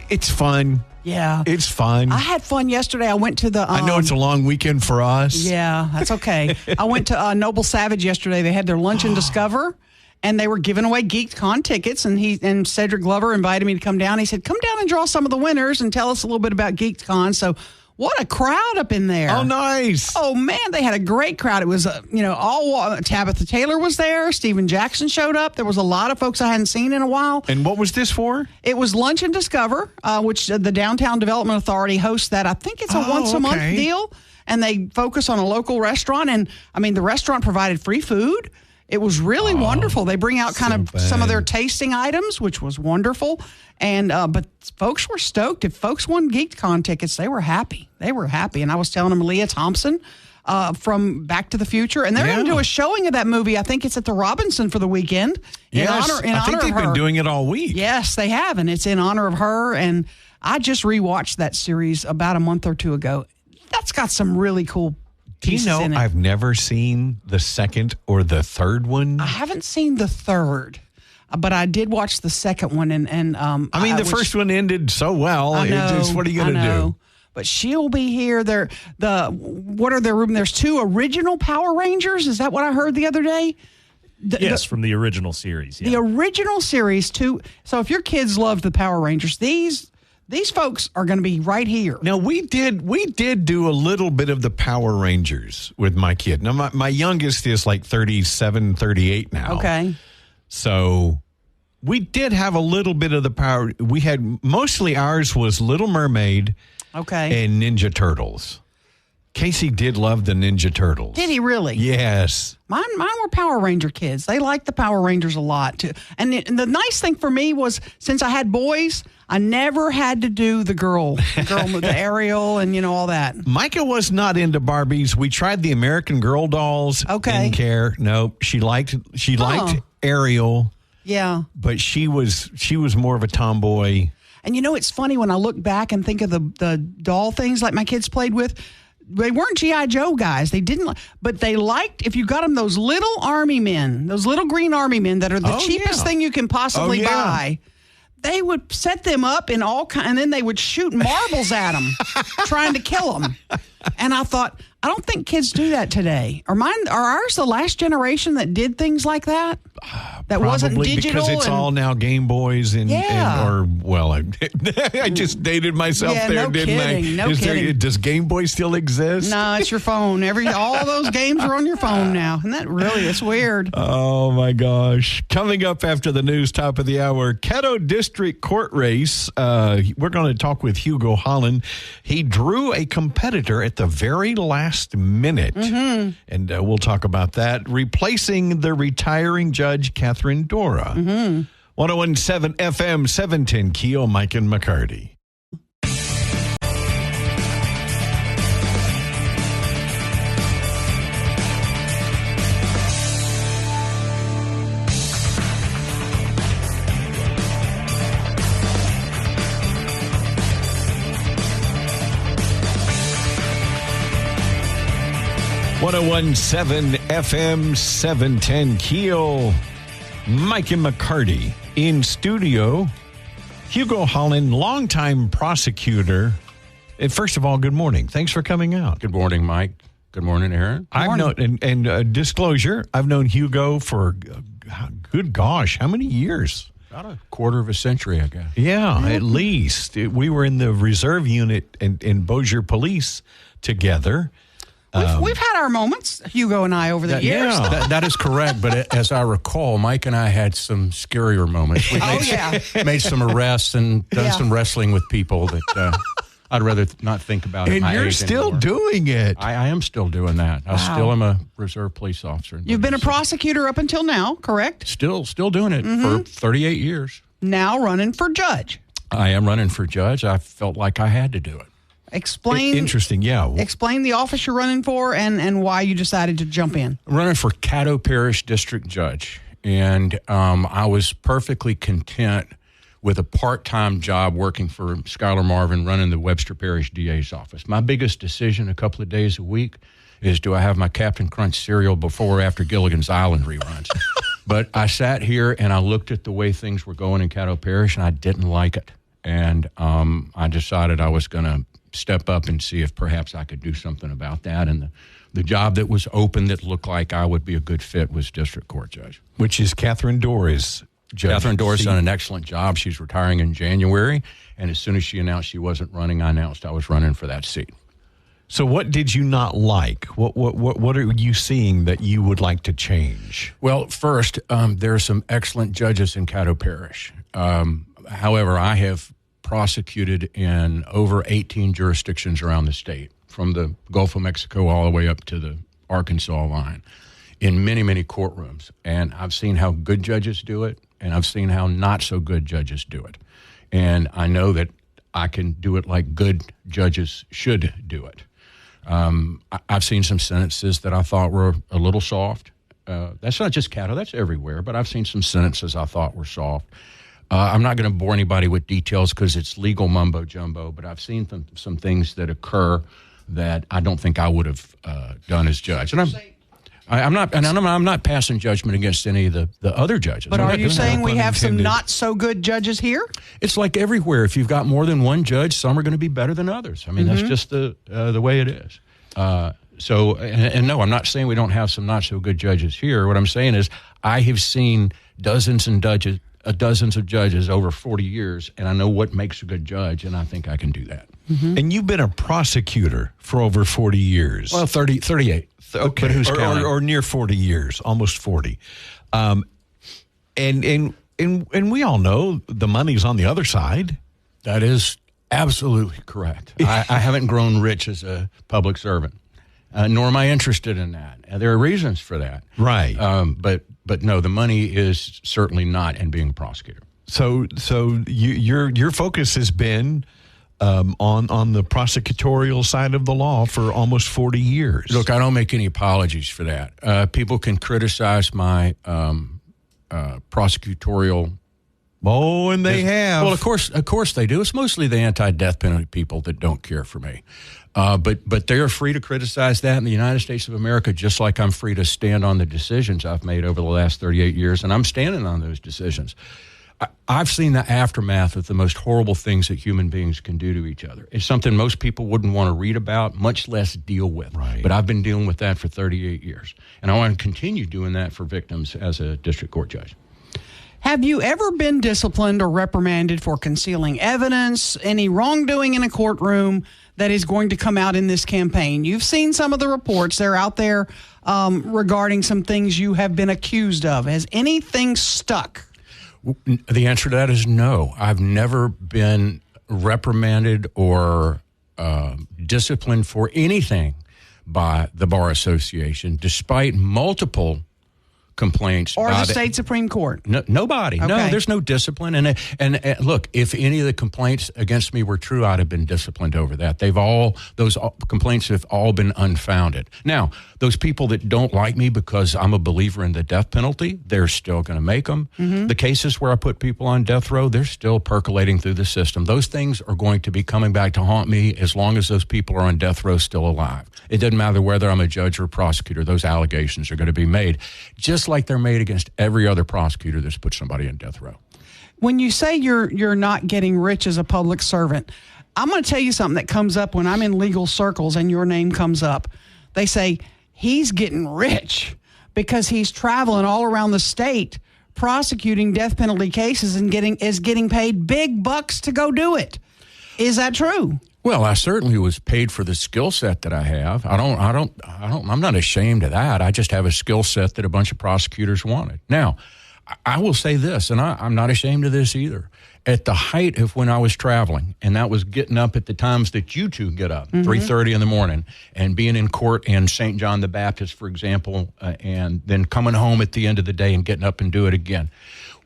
[SPEAKER 1] It's fun.
[SPEAKER 3] Yeah.
[SPEAKER 1] It's fun.
[SPEAKER 3] I had fun yesterday. I went to the...
[SPEAKER 1] I know it's a long weekend for us.
[SPEAKER 3] Yeah, that's okay. I went to Noble Savage yesterday. They had their Lunch and Discover, and they were giving away GeekCon tickets, and Cedric Glover invited me to come down. He said, come down and draw some of the winners and tell us a little bit about GeekCon. So what a crowd up in there.
[SPEAKER 1] Oh, nice.
[SPEAKER 3] Oh, man, they had a great crowd. It was, all Tabitha Taylor was there. Steven Jackson showed up. There was a lot of folks I hadn't seen in a while.
[SPEAKER 1] And what was this for?
[SPEAKER 3] It was Lunch and Discover, which the Downtown Development Authority hosts that. I think it's a once-a-month deal, and they focus on a local restaurant. And, the restaurant provided free food. It was really wonderful. They bring out some of their tasting items, which was wonderful. And but folks were stoked. If folks won GeekCon tickets, they were happy. And I was telling them Leah Thompson from Back to the Future, and they're going to do a showing of that movie. I think it's at the Robinson for the weekend.
[SPEAKER 1] I think they've been doing it all week.
[SPEAKER 3] Yes, they have, and it's in honor of her. And I just rewatched that series about a month or two ago. That's got some really cool.
[SPEAKER 1] Do you know I've never seen the second or the third one?
[SPEAKER 3] I haven't seen the third, but I did watch the second one. And
[SPEAKER 1] the first one ended so well.
[SPEAKER 3] I know,
[SPEAKER 1] what are you going to do?
[SPEAKER 3] But she'll be here. What are their room? There's 2 original Power Rangers. Is that what I heard the other day?
[SPEAKER 5] Yes, from the original series. Yeah.
[SPEAKER 3] The original series, too. So if your kids love the Power Rangers, these folks are going to be right here.
[SPEAKER 1] Now, we did do a little bit of the Power Rangers with my kid. Now, my youngest is like 37, 38 now.
[SPEAKER 3] Okay.
[SPEAKER 1] So we did have a little bit of the Power. We had, mostly ours was Little Mermaid and Ninja Turtles. Casey did love the Ninja Turtles.
[SPEAKER 3] Did he really?
[SPEAKER 1] Yes.
[SPEAKER 3] Mine were Power Ranger kids. They liked the Power Rangers a lot, too. And the nice thing for me was, since I had boys, I never had to do the girl with the Ariel and, all that.
[SPEAKER 1] Micah was not into Barbies. We tried the American Girl dolls.
[SPEAKER 3] Okay.
[SPEAKER 1] Didn't care. No, she liked Ariel.
[SPEAKER 3] Yeah.
[SPEAKER 1] But she was more of a tomboy.
[SPEAKER 3] And, it's funny when I look back and think of the doll things like my kids played with. They weren't G.I. Joe guys. They didn't, but they liked, if you got them those little army men, those little green army men that are the cheapest thing you can possibly buy. They would set them up in and then they would shoot marbles at them, trying to kill them. And I thought, I don't think kids do that today. Are ours the last generation that did things like that? That
[SPEAKER 1] Probably
[SPEAKER 3] wasn't digital?
[SPEAKER 1] Because it's all now Game Boys I just dated myself there, didn't I?
[SPEAKER 3] No kidding.
[SPEAKER 1] Does Game Boy still exist?
[SPEAKER 3] No, it's your phone. All those games are on your phone now. And that really, it's weird.
[SPEAKER 1] Oh, my gosh. Coming up after the news, top of the hour, Caddo District Court Race. We're going to talk with Hugo Holland. He drew a competitor at at the very last minute. And we'll talk about that. Replacing the retiring judge, Catherine Dora. 101.7 FM, 710 KEEL, Mike and McCarty. .101.7 FM, 710 KEEL. Mike and McCarty in studio. Hugo Holland, longtime prosecutor. And first of all, good morning. Thanks for coming out.
[SPEAKER 6] Good morning, Mike. Good morning, Aaron.
[SPEAKER 1] I've known, and disclosure, I've known Hugo for, good gosh, how many years?
[SPEAKER 6] About a quarter of a century, I guess.
[SPEAKER 1] Yeah, at least. We were in the reserve unit in Bossier Police together.
[SPEAKER 3] We've had our moments, Hugo and I, over the years.
[SPEAKER 1] Yeah.
[SPEAKER 6] That is correct, but as I recall, Mike and I had some scarier moments. We made some arrests and done some wrestling with people that I'd rather not think about.
[SPEAKER 1] And you're still anymore. Doing it.
[SPEAKER 6] I am still doing that. I still am a reserve police officer.
[SPEAKER 3] You've been a prosecutor up until now, correct?
[SPEAKER 6] Still doing it for 38 years.
[SPEAKER 3] Now running for judge.
[SPEAKER 6] I am running for judge. I felt like I had to do it.
[SPEAKER 3] Explain.
[SPEAKER 1] Interesting, yeah.
[SPEAKER 3] Explain the office you're running for and why you decided to jump in.
[SPEAKER 6] I'm running for Caddo Parish District Judge, and I was perfectly content with a part-time job working for Skylar Marvin running the Webster Parish DA's office. My biggest decision a couple of days a week is, do I have my Captain Crunch cereal before or after Gilligan's Island reruns? But I sat here and I looked at the way things were going in Caddo Parish, and I didn't like it. And I decided I was going to step up and see if perhaps I could do something about that. And the job that was open that looked like I would be a good fit was district court judge.
[SPEAKER 1] Which is Catherine Dora's judge.
[SPEAKER 6] Catherine Dora's done an excellent job. She's retiring in January. And as soon as she announced she wasn't running, I announced I was running for that seat.
[SPEAKER 1] So what did you not like? What are you seeing that you would like to change?
[SPEAKER 6] Well, first, there are some excellent judges in Caddo Parish. However, I have prosecuted in over 18 jurisdictions around the state, from the Gulf of Mexico all the way up to the Arkansas line, in many, many courtrooms. And I've seen how good judges do it, and I've seen how not so good judges do it. And I know that I can do it like good judges should do it. I've seen some sentences that I thought were a little soft. That's not just Caddo, that's everywhere, but I've seen some sentences I thought were soft. I'm not going to bore anybody with details because it's legal mumbo jumbo, but I've seen some things that occur that I don't think I would have done as judge. And I'm not passing judgment against any of the other judges.
[SPEAKER 3] But are you saying we have some not so good judges here?
[SPEAKER 6] It's like everywhere. If you've got more than one judge, some are going to be better than others. I mean, that's just the way it is. So no, I'm not saying we don't have some not so good judges here. What I'm saying is I have seen dozens of judges over 40 years, and I know what makes a good judge, and I think I can do that.
[SPEAKER 1] And you've been a prosecutor for over 40 years.
[SPEAKER 6] Well, 38.
[SPEAKER 1] Okay,
[SPEAKER 6] but who's counting?
[SPEAKER 1] Or near 40 years, almost 40. And we all know the money's on the other side.
[SPEAKER 6] That is absolutely correct. I haven't grown rich as a public servant, nor am I interested in that. There are reasons for that.
[SPEAKER 1] Right.
[SPEAKER 6] But no, the money is certainly not in being a prosecutor.
[SPEAKER 1] So your focus has been on the prosecutorial side of the law for almost 40 years.
[SPEAKER 6] Look, I don't make any apologies for that. People can criticize my prosecutorial.
[SPEAKER 1] Oh, and they have.
[SPEAKER 6] Well, of course they do. It's mostly the anti-death penalty people that don't care for me. But they are free to criticize that in the United States of America, just like I'm free to stand on the decisions I've made over the last 38 years, and I'm standing on those decisions. I've seen the aftermath of the most horrible things that human beings can do to each other. It's something most people wouldn't want to read about, much less deal with.
[SPEAKER 1] Right.
[SPEAKER 6] But I've been dealing with that for 38 years, and I want to continue doing that for victims as a district court judge.
[SPEAKER 3] Have you ever been disciplined or reprimanded for concealing evidence, any wrongdoing in a courtroom that is going to come out in this campaign? You've seen some of the reports. They're out there regarding some things you have been accused of. Has anything stuck?
[SPEAKER 6] The answer to that is no. I've never been reprimanded or disciplined for anything by the Bar Association, despite multiple complaints
[SPEAKER 3] or
[SPEAKER 6] by
[SPEAKER 3] the state Supreme Court.
[SPEAKER 6] Nobody. Okay. No, there's no discipline. And look, if any of the complaints against me were true, I'd have been disciplined over that. Those complaints have all been unfounded. Now, those people that don't like me because I'm a believer in the death penalty, they're still going to make them. Mm-hmm. The cases where I put people on death row, they're still percolating through the system. Those things are going to be coming back to haunt me as long as those people are on death row still alive. It doesn't matter whether I'm a judge or a prosecutor. Those allegations are going to be made, just like they're made against every other prosecutor that's put somebody in death row.
[SPEAKER 3] When you say you're not getting rich as a public servant, I'm going to tell you something that comes up when I'm in legal circles and your name comes up. They say, he's getting rich because he's traveling all around the state prosecuting death penalty cases and getting paid big bucks to go do it. Is that true?
[SPEAKER 6] Well, I certainly was paid for the skill set that I have. I'm not ashamed of that. I just have a skill set that a bunch of prosecutors wanted. Now, I will say this, and I'm not ashamed of this either. At the height of when I was traveling, and that was getting up at the times that you two get up, 3:30 in the morning, and being in court in St. John the Baptist, for example, and then coming home at the end of the day and getting up and do it again.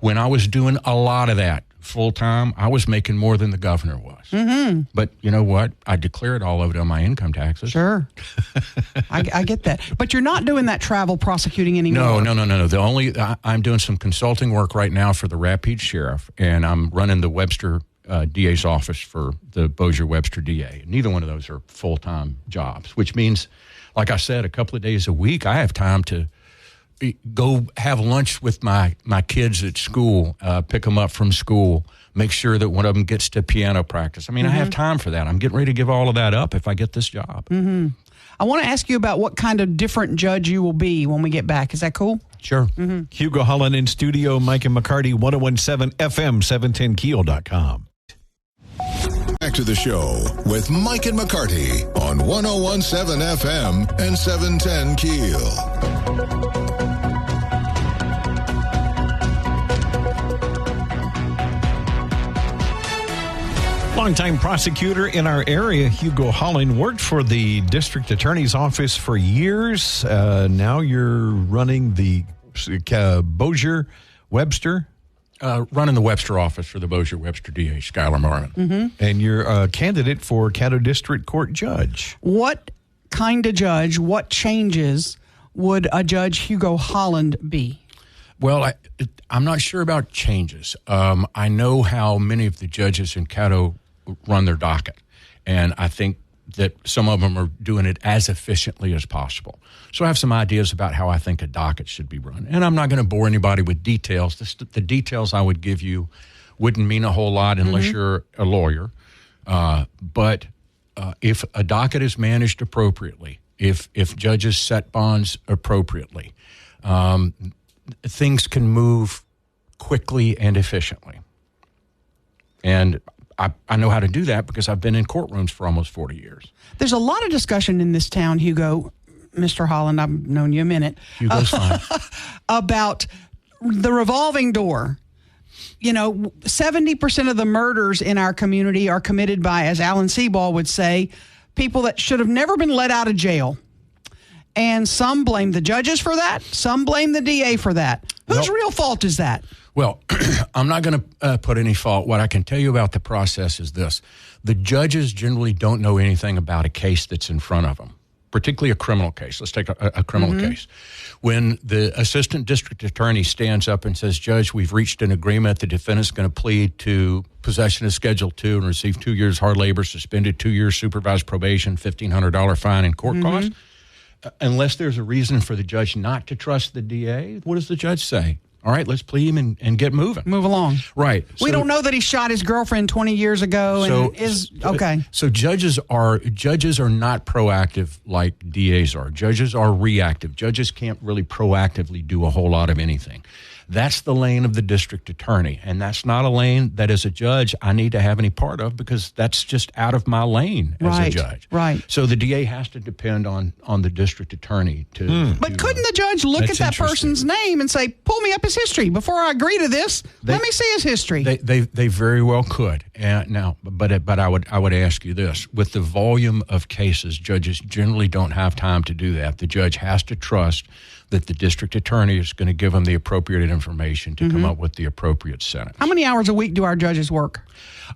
[SPEAKER 6] When I was doing a lot of that full time, I was making more than the governor was. Mm-hmm. But you know what? I declared all of it on my income taxes.
[SPEAKER 3] Sure. I get that. But you're not doing that travel prosecuting anymore.
[SPEAKER 6] No. I'm doing some consulting work right now for the Rapides Sheriff, and I'm running the Webster DA's office for the Bossier Webster DA. Neither one of those are full-time jobs, which means, like I said, a couple of days a week, I have time to go have lunch with my kids at school, pick them up from school, make sure that one of them gets to piano practice. I mean, I have time for that. I'm getting ready to give all of that up if I get this job.
[SPEAKER 3] Mm-hmm. I want to ask you about what kind of different judge you will be when we get back. Is that cool?
[SPEAKER 6] Sure.
[SPEAKER 3] Mm-hmm.
[SPEAKER 1] Hugo Holland in studio, Mike and McCarty, 1017 FM, 710keel.com.
[SPEAKER 4] Back to the show with Mike and McCarty on 1017 FM and 710 Keel.
[SPEAKER 1] Longtime prosecutor in our area, Hugo Holland, worked for the district attorney's office for years. Now you're running the Bossier Webster.
[SPEAKER 6] Running the Webster office for the Bossier Webster DA, Skylar Marvin.
[SPEAKER 3] Mm-hmm.
[SPEAKER 1] And you're a candidate for Caddo District Court Judge.
[SPEAKER 3] What kind of judge, what changes would a Judge Hugo Holland be?
[SPEAKER 6] Well, I'm not sure about changes. I know how many of the judges in Caddo run their docket, and I think that some of them are doing it as efficiently as possible. So I have some ideas about how I think a docket should be run. And I'm not going to bore anybody with details. The details I would give you wouldn't mean a whole lot unless you're a lawyer. But if a docket is managed appropriately, if judges set bonds appropriately, things can move quickly and efficiently. And I know how to do that because I've been in courtrooms for almost 40 years.
[SPEAKER 3] There's a lot of discussion in this town, Hugo, Mr. Holland, I've known you a minute.
[SPEAKER 6] Hugo's fine.
[SPEAKER 3] About the revolving door. You know, 70% of the murders in our community are committed by, as Alan Seaball would say, people that should have never been let out of jail. And some blame the judges for that. Some blame the DA for that. Whose real fault is that?
[SPEAKER 6] Well, I'm not going to put any fault. What I can tell you about the process is this. The judges generally don't know anything about a case that's in front of them, particularly a criminal case. Let's take a criminal case. When the assistant district attorney stands up and says, Judge, we've reached an agreement. The defendant's going to plead to possession of Schedule 2 and receive 2 years hard labor, suspended 2 years supervised probation, $1,500 fine, and court costs. Unless there's a reason for the judge not to trust the DA, what does the judge say? All right, let's plea him and get moving.
[SPEAKER 3] Move along.
[SPEAKER 6] Right.
[SPEAKER 3] We don't know that he shot his girlfriend 20 years ago and is okay.
[SPEAKER 6] So judges are not proactive like DAs are. Judges are reactive. Judges can't really proactively do a whole lot of anything. That's the lane of the district attorney, and that's not a lane that as a judge I need to have any part of, because that's just out of my lane as a judge.
[SPEAKER 3] Right.
[SPEAKER 6] So the DA has to depend on the district attorney to.
[SPEAKER 3] But couldn't the judge look at that person's name and say, "Pull me up his history before I agree to this. Let me see his history."
[SPEAKER 6] They very well could. But I would ask you this: with the volume of cases, judges generally don't have time to do that. The judge has to trust that the district attorney is going to give them the appropriate information to come up with the appropriate sentence.
[SPEAKER 3] How many hours a week do our judges work?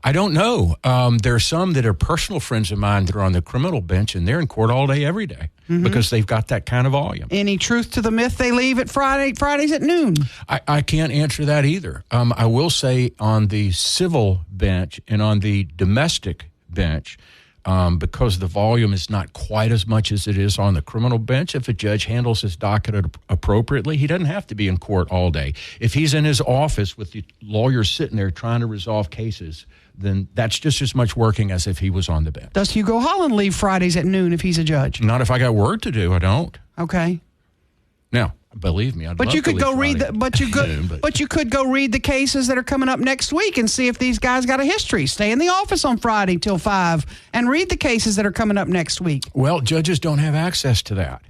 [SPEAKER 6] I don't know. There are some that are personal friends of mine that are on the criminal bench, and they're in court all day, every day, because they've got that kind of volume.
[SPEAKER 3] Any truth to the myth they leave at Fridays at noon?
[SPEAKER 6] I can't answer that either. I will say on the civil bench and on the domestic bench, because the volume is not quite as much as it is on the criminal bench, if a judge handles his docket appropriately, he doesn't have to be in court all day. If he's in his office with the lawyers sitting there trying to resolve cases, then that's just as much working as if he was on the bench.
[SPEAKER 3] Does Hugo Holland leave Fridays at noon if he's a judge?
[SPEAKER 6] Not if I got work to do. I don't.
[SPEAKER 3] Okay.
[SPEAKER 6] Now, believe me,
[SPEAKER 3] but you could go read but you could go read the cases that are coming up next week and see if these guys got a history. Stay in the office on Friday till 5 and read the cases that are coming up next week.
[SPEAKER 6] Well, judges don't have access to that.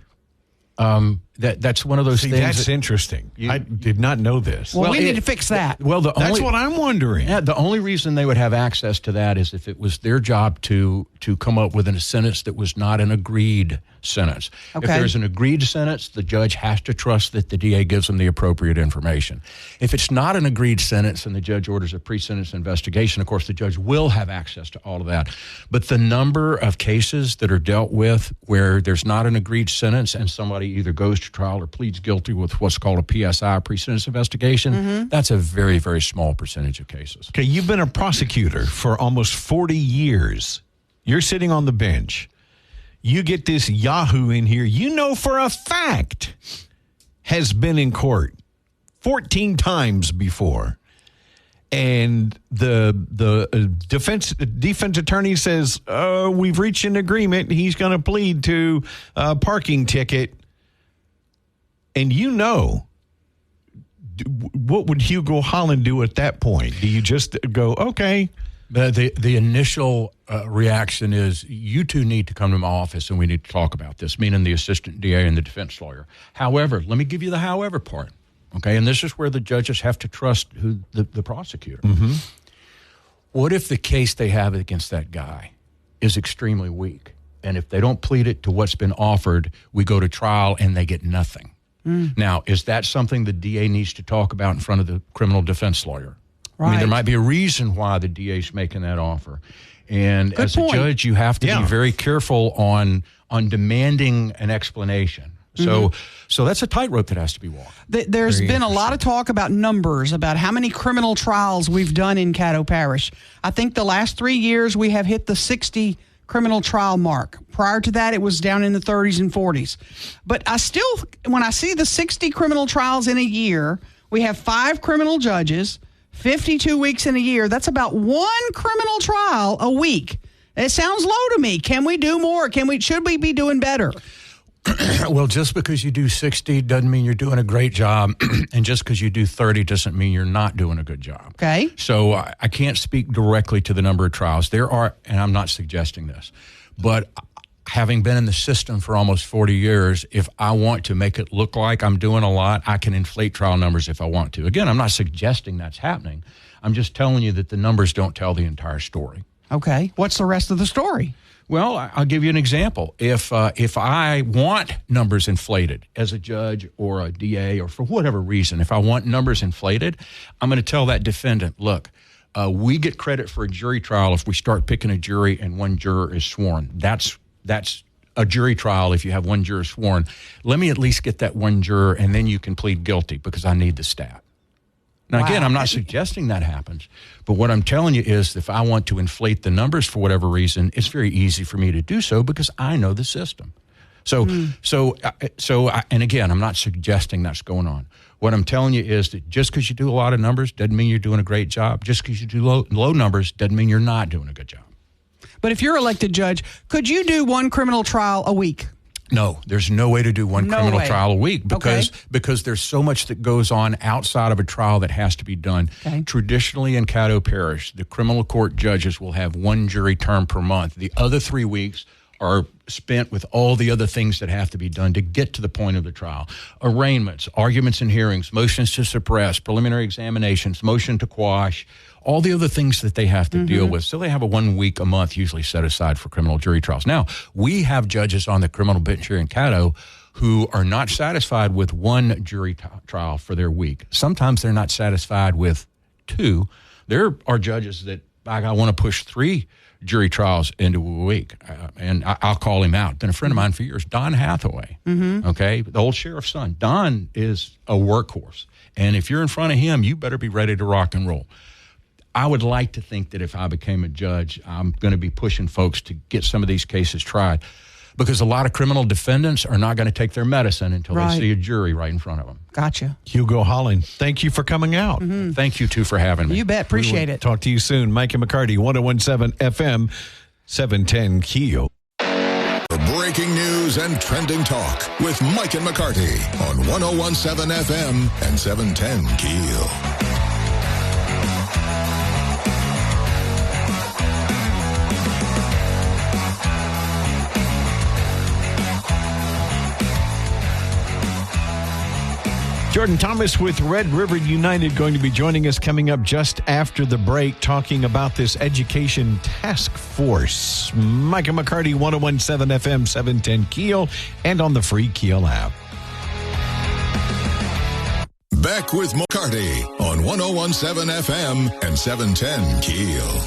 [SPEAKER 6] That's one of those things.
[SPEAKER 1] That's interesting. I did not know this.
[SPEAKER 3] Well, we need to fix that.
[SPEAKER 6] Well,
[SPEAKER 1] that's what I'm wondering.
[SPEAKER 6] Yeah, the only reason they would have access to that is if it was their job to come up with a sentence that was not an agreed sentence.
[SPEAKER 3] Okay.
[SPEAKER 6] If there's an agreed sentence, the judge has to trust that the DA gives them the appropriate information. If it's not an agreed sentence and the judge orders a pre-sentence investigation, of course, the judge will have access to all of that. But the number of cases that are dealt with where there's not an agreed sentence and somebody either goes to trial or pleads guilty with what's called a PSI, pre-sentence investigation, that's a very, very small percentage of cases.
[SPEAKER 1] Okay, you've been a prosecutor for almost 40 years. You're sitting on the bench. You get this Yahoo in here, you know for a fact has been in court 14 times before. And the defense attorney says, we've reached an agreement. He's going to plead to a parking ticket. And what would Hugo Holland do at that point? Do you just go, okay?
[SPEAKER 6] The initial reaction is, you two need to come to my office and we need to talk about this, meaning the assistant DA and the defense lawyer. However, let me give you the however part, okay? And this is where the judges have to trust the prosecutor. What if the case they have against that guy is extremely weak? And if they don't plead it to what's been offered, we go to trial and they get nothing. Now, is that something the DA needs to talk about in front of the criminal defense lawyer?
[SPEAKER 3] Right.
[SPEAKER 6] I mean, there might be a reason why the DA is making that offer. And as a judge, you have to be very careful on demanding an explanation. So that's a tightrope that has to be walked.
[SPEAKER 3] There's been a lot of talk about numbers, about how many criminal trials we've done in Caddo Parish. I think the last 3 years we have hit the 60 criminal trial mark. Prior to that, it was down in the 30s and 40s. But when I see the 60 criminal trials in a year, we have 5 criminal judges, 52 weeks in a year. That's about 1 criminal trial a week. It sounds low to me. Can we do more? Should we be doing better?
[SPEAKER 6] Well, just because you do 60 doesn't mean you're doing a great job, and just because you do 30 doesn't mean you're not doing a good job.
[SPEAKER 3] Okay.
[SPEAKER 6] So I can't speak directly to the number of trials. There are, and I'm not suggesting this, but having been in the system for almost 40 years, if I want to make it look like I'm doing a lot, I can inflate trial numbers if I want to. Again, I'm not suggesting that's happening. I'm just telling you that the numbers don't tell the entire story.
[SPEAKER 3] Okay. What's the rest of the story?
[SPEAKER 6] Well, I'll give you an example. If I want numbers inflated as a judge or a DA or for whatever reason, if I want numbers inflated, I'm going to tell that defendant, look, we get credit for a jury trial if we start picking a jury and one juror is sworn. That's a jury trial if you have one juror sworn. Let me at least get that one juror, and then you can plead guilty because I need the stat. Now, again, I'm not suggesting that happens, but what I'm telling you is if I want to inflate the numbers for whatever reason, it's very easy for me to do so because I know the system. So, and again, I'm not suggesting that's going on. What I'm telling you is that just because you do a lot of numbers doesn't mean you're doing a great job. Just because you do low numbers doesn't mean you're not doing a good job.
[SPEAKER 3] But if you're elected judge, could you do 1 criminal trial a week?
[SPEAKER 6] No, there's no way to do one criminal trial a week because there's so much that goes on outside of a trial that has to be done.
[SPEAKER 3] Okay.
[SPEAKER 6] Traditionally in Caddo Parish, the criminal court judges will have one jury term per month. The other 3 weeks are spent with all the other things that have to be done to get to the point of the trial. Arraignments, arguments and hearings, motions to suppress, preliminary examinations, motion to quash, all the other things that they have to deal with. So they have a 1 week a month usually set aside for criminal jury trials. Now, we have judges on the criminal bench here in Caddo who are not satisfied with one jury trial for their week. Sometimes they're not satisfied with 2. There are judges that I want to push 3 jury trials into a week, and I'll call him out. Been a friend of mine for years, Don Hathaway, okay, the old sheriff's son. Don is a workhorse, and if you're in front of him, you better be ready to rock and roll. I would like to think that if I became a judge, I'm going to be pushing folks to get some of these cases tried, because a lot of criminal defendants are not going to take their medicine until they see a jury right in front of them.
[SPEAKER 3] Gotcha.
[SPEAKER 1] Hugo Holland, thank you for coming out.
[SPEAKER 6] Thank you, too, for having me.
[SPEAKER 3] You bet. Appreciate it.
[SPEAKER 1] Talk to you soon. Mike and McCarty, 101.7 FM, 710 KEEL.
[SPEAKER 4] Breaking news and trending talk with Mike and McCarty on 101.7 FM and 710 KEEL.
[SPEAKER 1] Jordan Thomas with Red River United going to be joining us coming up just after the break, talking about this education task force. Mike and McCarty, 101.7 FM, 710 KEEL, and on the free KEEL app.
[SPEAKER 4] Back with McCarty on 101.7 FM and 710 KEEL.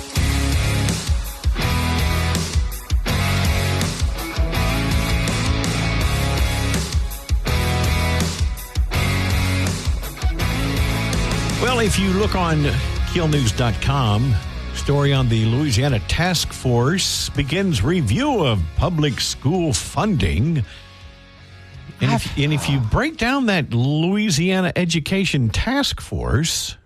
[SPEAKER 1] Well, if you look on KeelNews.com, story on the Louisiana Task Force begins review of public school funding. And if you break down that Louisiana Education Task Force,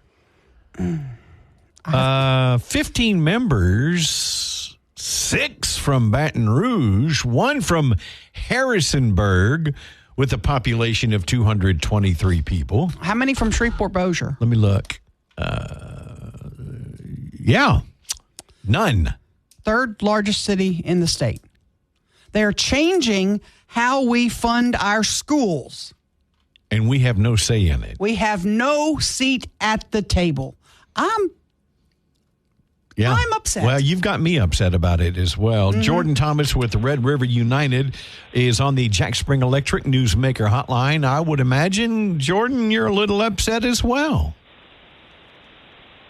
[SPEAKER 1] 15 members, 6 from Baton Rouge, 1 from Harrisonburg, with a population of 223 people.
[SPEAKER 3] How many from Shreveport Bossier?
[SPEAKER 1] Let me look. None.
[SPEAKER 3] 3rd largest city in the state. They're changing how we fund our schools.
[SPEAKER 1] And we have no say in it.
[SPEAKER 3] We have no seat at the table. I'm upset.
[SPEAKER 1] Well, you've got me upset about it as well. Jordan Thomas with Red River United is on the Jack Spring Electric Newsmaker hotline. I would imagine, Jordan, you're a little upset as well.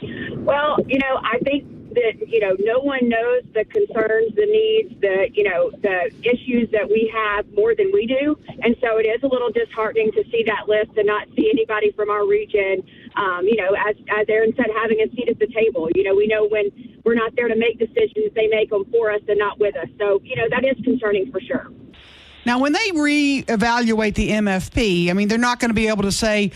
[SPEAKER 7] Well, I think that, no one knows the concerns, the needs, the issues that we have more than we do. And so it is a little disheartening to see that list and not see anybody from our region, as Aaron said, having a seat at the table. We know when we're not there to make decisions, they make them for us and not with us. So, that is concerning for sure.
[SPEAKER 3] Now, when they reevaluate the MFP, they're not going to be able to say,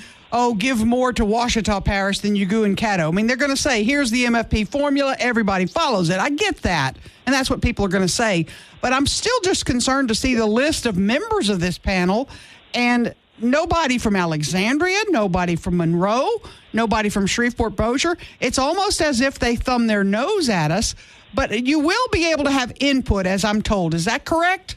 [SPEAKER 3] give more to Ouachita Parish than you do in Caddo. They're going to say, here's the MFP formula. Everybody follows it. I get that. And that's what people are going to say. But I'm still just concerned to see the list of members of this panel, and nobody from Alexandria, nobody from Monroe, nobody from Shreveport Bossier. It's almost as if they thumb their nose at us. But you will be able to have input, as I'm told. Is that correct?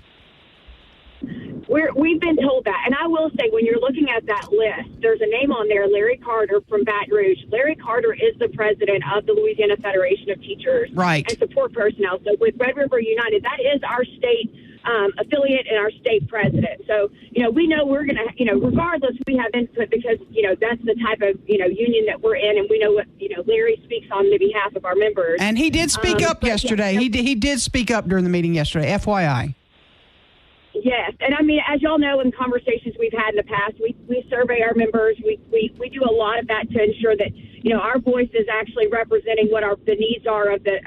[SPEAKER 7] We've been told that. And I will say, when you're looking at that list, there's a name on there, Larry Carter from Baton Rouge. Larry Carter is the president of the Louisiana Federation of Teachers and Support Personnel. So with Red River United, that is our state affiliate and our state president. So, we know we're going to, regardless, we have input because, that's the type of, union that we're in. And we know what, Larry speaks on the behalf of our members.
[SPEAKER 3] And he did speak up yesterday. He did speak up during the meeting yesterday, FYI.
[SPEAKER 7] Yes, and as y'all know, in conversations we've had in the past, we survey our members. We do a lot of that to ensure that our voice is actually representing what the needs are of the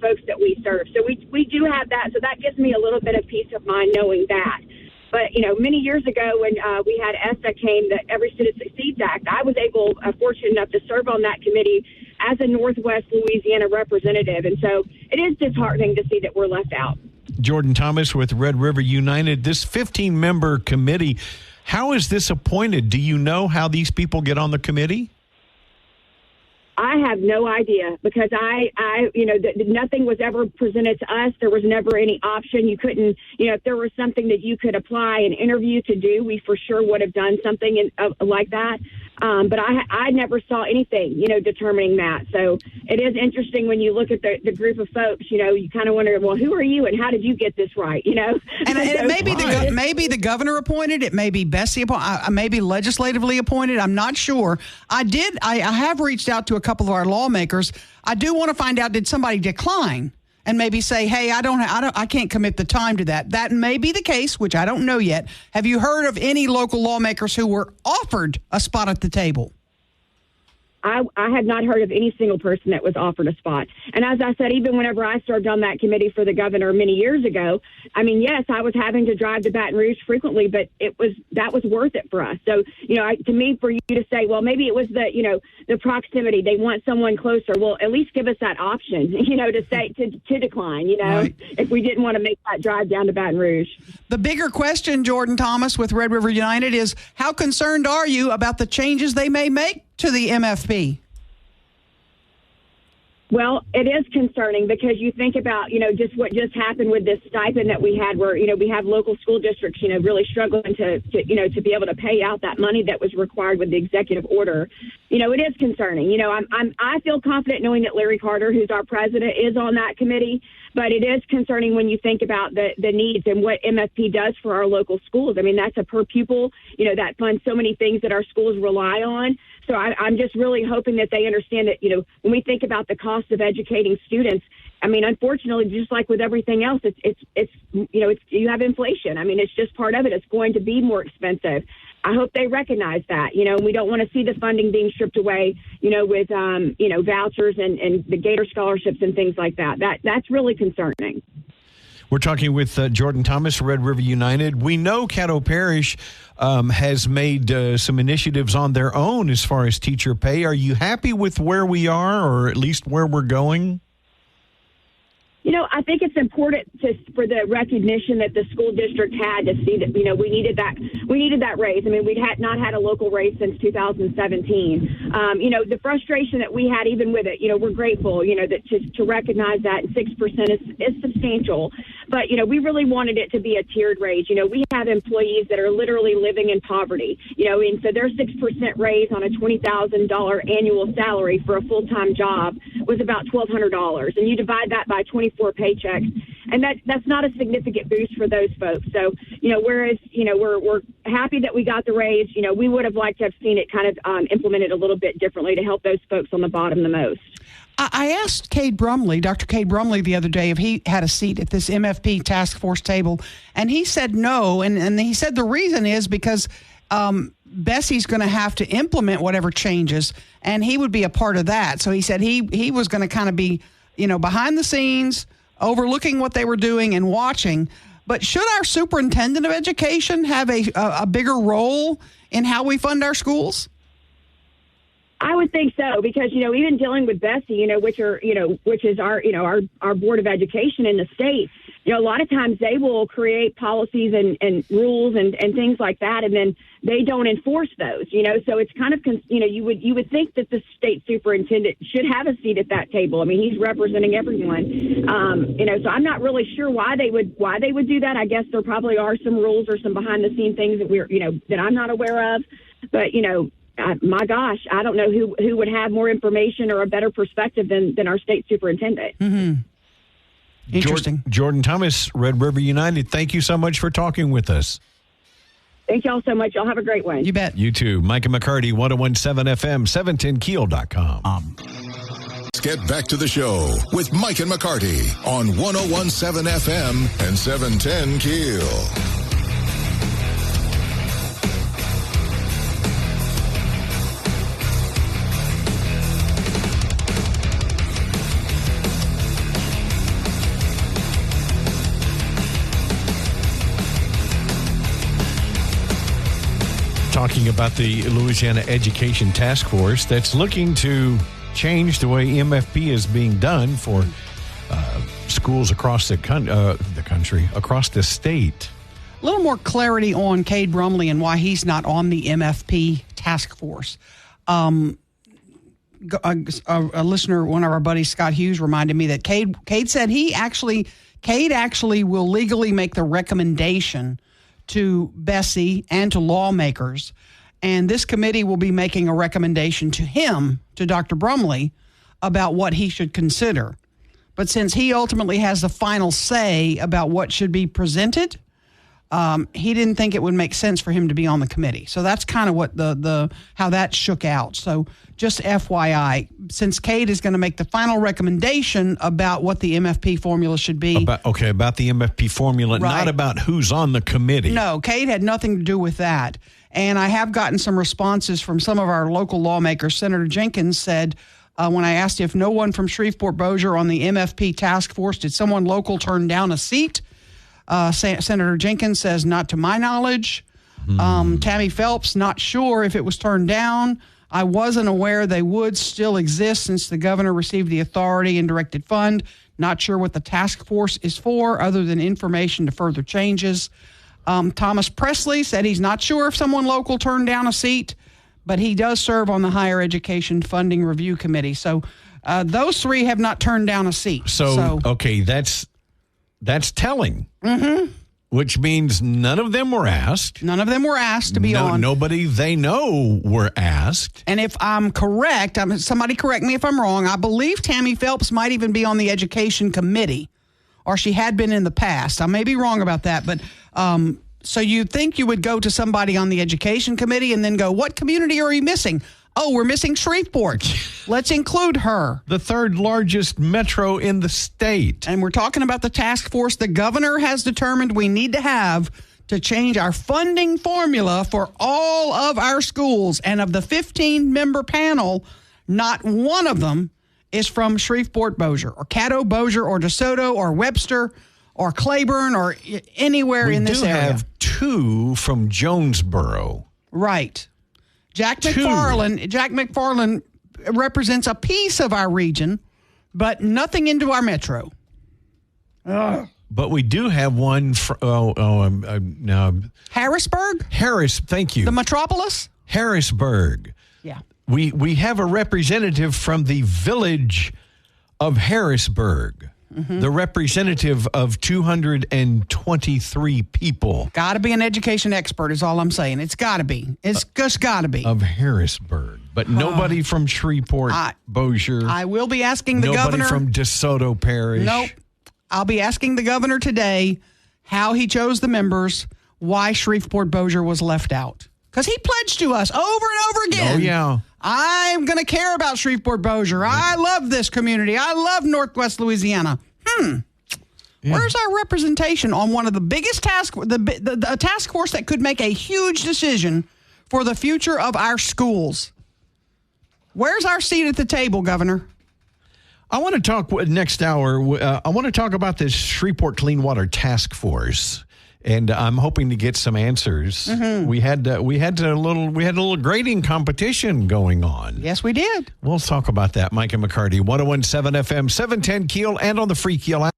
[SPEAKER 7] folks that we serve. So we do have that. So that gives me a little bit of peace of mind knowing that. But many years ago when we had ESSA came, the Every Student Succeeds Act, I was fortunate enough to serve on that committee as a Northwest Louisiana representative, and so it is disheartening to see that we're left out.
[SPEAKER 1] Jordan Thomas with Red River United. This 15-member committee, how is this appointed? Do you know how these people get on the committee?
[SPEAKER 7] I have no idea because nothing was ever presented to us. There was never any option. You couldn't, if there was something that you could apply an interview to do, we for sure would have done something like that. But I never saw anything, determining that. So it is interesting when you look at the group of folks, you kind of wonder, well, who are you and how did you get this right, And
[SPEAKER 3] it may be maybe the governor appointed, it may be Bessie appointed, maybe legislatively appointed. I'm not sure. I have reached out to a couple of our lawmakers. I do want to find out, did somebody decline? And maybe say, hey, I can't commit the time to that. That may be the case, which I don't know yet. Have you heard of any local lawmakers who were offered a spot at the table?
[SPEAKER 7] I had not heard of any single person that was offered a spot. And as I said, even whenever I served on that committee for the governor many years ago, yes, I was having to drive to Baton Rouge frequently, but that was worth it for us. So, to me, for you to say, well, maybe it was the proximity, they want someone closer. Well, at least give us that option, to say, to decline, right, if we didn't want to make that drive down to Baton Rouge.
[SPEAKER 3] The bigger question, Jordan Thomas with Red River United, is how concerned are you about the changes they may make to the MFP?
[SPEAKER 7] Well, it is concerning because you think about, just what just happened with this stipend that we had where, we have local school districts, really struggling to be able to pay out that money that was required with the executive order. It is concerning. I feel confident knowing that Larry Carter, who's our president, is on that committee. But it is concerning when you think about the needs and what MFP does for our local schools. That's a per pupil, that funds so many things that our schools rely on. So I'm just really hoping that they understand that, when we think about the cost of educating students, unfortunately, just like with everything else, it's you have inflation. It's just part of it. It's going to be more expensive. I hope they recognize that, we don't want to see the funding being stripped away, with, vouchers and the Gator scholarships and things like that. That's really concerning.
[SPEAKER 1] We're talking with Jordan Thomas, Red River United. We know Caddo Parish has made some initiatives on their own as far as teacher pay. Are you happy with where we are, or at least where we're going?
[SPEAKER 7] I think it's important for the recognition that the school district had to see that, we needed that raise. We'd not had a local raise since 2017. The frustration that we had even with it, we're grateful, that to recognize that 6% is substantial. But, we really wanted it to be a tiered raise. We have employees that are literally living in poverty, and so their 6% raise on a $20,000 annual salary for a full-time job was about $1,200. And you divide that by 24 paychecks, and that's not a significant boost for those folks. So, whereas, we're happy that we got the raise, we would have liked to have seen it kind of implemented a little bit differently to help those folks on the bottom the most.
[SPEAKER 3] I asked Dr. Cade Brumley the other day if he had a seat at this MFP task force table, and he said no, and he said the reason is because Bessie's going to have to implement whatever changes, and he would be a part of that. So he said he was going to kind of be, behind the scenes, overlooking what they were doing and watching. But should our superintendent of education have a bigger role in how we fund our schools?
[SPEAKER 7] I would think so, because, even dealing with Bessie, which is our Board of Education in the state, a lot of times they will create policies and rules and things like that, and then they don't enforce those, so it's kind of, you would think that the state superintendent should have a seat at that table. He's representing everyone, so I'm not really sure why they would do that. I guess there probably are some rules or some behind the scene things that that I'm not aware of, but, my gosh, I don't know who would have more information or a better perspective than our state superintendent.
[SPEAKER 3] Mm-hmm. Interesting.
[SPEAKER 1] Jordan Thomas, Red River United, thank you so much for talking with us.
[SPEAKER 7] Thank y'all so much. Y'all have a great one.
[SPEAKER 3] You bet.
[SPEAKER 1] You too. Mike and McCarty, 101.7 FM, 710keel.com.
[SPEAKER 4] Let's get back to the show with Mike and McCarty on 101.7 FM and 710 KEEL.
[SPEAKER 1] Talking about the Louisiana Education Task Force that's looking to change the way MFP is being done for schools across the country. country, across the state.
[SPEAKER 3] A little more clarity on Cade Brumley and why he's not on the MFP task force. A listener, one of our buddies, Scott Hughes, reminded me that Cade said Cade actually will legally make the recommendation to Bessie and to lawmakers, and this committee will be making a recommendation to him, to Dr. Brumley, about what he should consider. But since he ultimately has the final say about what should be presented, he didn't think it would make sense for him to be on the committee. So that's kind of what how that shook out. So just FYI, since Cade is going to make the final recommendation about what the MFP formula should be.
[SPEAKER 1] About the MFP formula,
[SPEAKER 3] right.
[SPEAKER 1] Not about who's on the committee.
[SPEAKER 3] No, Cade had nothing to do with that. And I have gotten some responses from some of our local lawmakers. Senator Jenkins said, when I asked if no one from Shreveport Bossier on the MFP task force, did someone local turn down a seat? Senator Jenkins says, not to my knowledge. Tammy Phelps, not sure if it was turned down. I wasn't aware they would still exist since the governor received the authority and directed fund. Not sure what the task force is for other than information to further changes. Thomas Presley said he's not sure if someone local turned down a seat, but he does serve on the Higher Education Funding Review Committee. So those three have not turned down a seat.
[SPEAKER 1] So okay, that's telling. Mm-hmm. Which means none of them were asked.
[SPEAKER 3] None of them were asked to be on.
[SPEAKER 1] Nobody they know were asked.
[SPEAKER 3] And if I'm correct, somebody correct me if I'm wrong, I believe Tammy Phelps might even be on the Education Committee, or she had been in the past. I may be wrong about that, but so you think you would go to somebody on the Education Committee and then go, what community are you missing? Oh, we're missing Shreveport. Let's include her.
[SPEAKER 1] The third largest metro in the state.
[SPEAKER 3] And we're talking about the task force the governor has determined we need to have to change our funding formula for all of our schools. And of the 15-member panel, not one of them is from Shreveport Bossier or Caddo Bossier or DeSoto or Webster or Claiborne or anywhere in this area.
[SPEAKER 1] We do have two from Jonesboro.
[SPEAKER 3] Right. Jack McFarland represents a piece of our region, but nothing into our metro.
[SPEAKER 1] But we do have one
[SPEAKER 3] Harrisburg?
[SPEAKER 1] Thank you.
[SPEAKER 3] The metropolis?
[SPEAKER 1] Harrisburg.
[SPEAKER 3] Yeah.
[SPEAKER 1] We have a representative from the village of Harrisburg. Mm-hmm. The representative of 223 people.
[SPEAKER 3] Got to be an education expert is all I'm saying. It's got to be. It's just got to be.
[SPEAKER 1] Of Harrisburg. But nobody from Shreveport, Bossier.
[SPEAKER 3] I will be asking the governor.
[SPEAKER 1] Nobody from DeSoto Parish.
[SPEAKER 3] Nope. I'll be asking the governor today how he chose the members, why Shreveport Bossier was left out. Because he pledged to us over and over again.
[SPEAKER 1] Oh, yeah.
[SPEAKER 3] I'm going to care about Shreveport Bossier. I love this community. I love Northwest Louisiana. Yeah. Where's our representation on one of the biggest the task force that could make a huge decision for the future of our schools? Where's our seat at the table, Governor?
[SPEAKER 1] I want to talk next hour. I want to talk about this Shreveport Clean Water Task Force. And I'm hoping to get some answers. Mm-hmm. We had a little grading competition going on.
[SPEAKER 3] Yes, we did.
[SPEAKER 1] We'll talk about that. Mike and McCarty, 101.7 FM, 710 KEEL, and on the free KEEL app.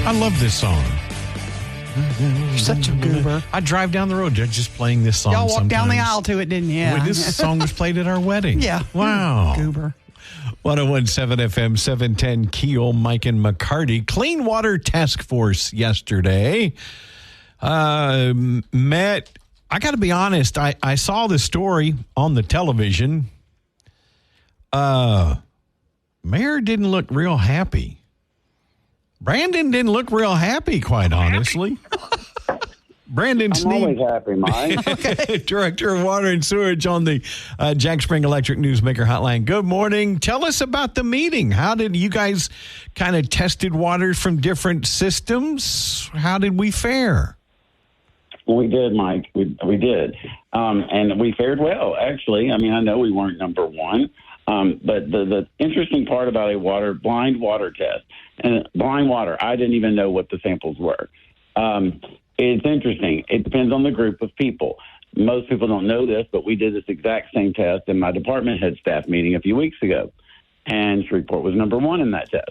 [SPEAKER 1] I love this song.
[SPEAKER 3] You're such a goober.
[SPEAKER 1] I drive down the road just playing this song.
[SPEAKER 3] Y'all walked down the
[SPEAKER 1] sometimes.
[SPEAKER 3] aisle to it, didn't you? Yeah.
[SPEAKER 1] This song was played at our wedding.
[SPEAKER 3] Yeah.
[SPEAKER 1] Wow.
[SPEAKER 3] Goober.
[SPEAKER 1] 101.7 FM, 710 KEEL, Mike and McCarty. Clean Water Task Force yesterday met. I got to be honest. I saw the story on the television. Mayor didn't look real happy. Brandon didn't look real happy, quite honestly. Brandon Sneed.
[SPEAKER 8] I'm always happy, Mike.
[SPEAKER 1] Okay. Director of Water and Sewage on the Jack Spring Electric Newsmaker Hotline. Good morning. Tell us about the meeting. How did you guys kind of tested waters from different systems? How did we fare?
[SPEAKER 8] We did, Mike. We did. And we fared well, actually. I mean, I know we weren't number one. But the interesting part about a blind water test, and blind water, I didn't even know what the samples were. It's interesting. It depends on the group of people. Most people don't know this, but we did this exact same test in my department head staff meeting a few weeks ago. And Shreveport was number one in that test.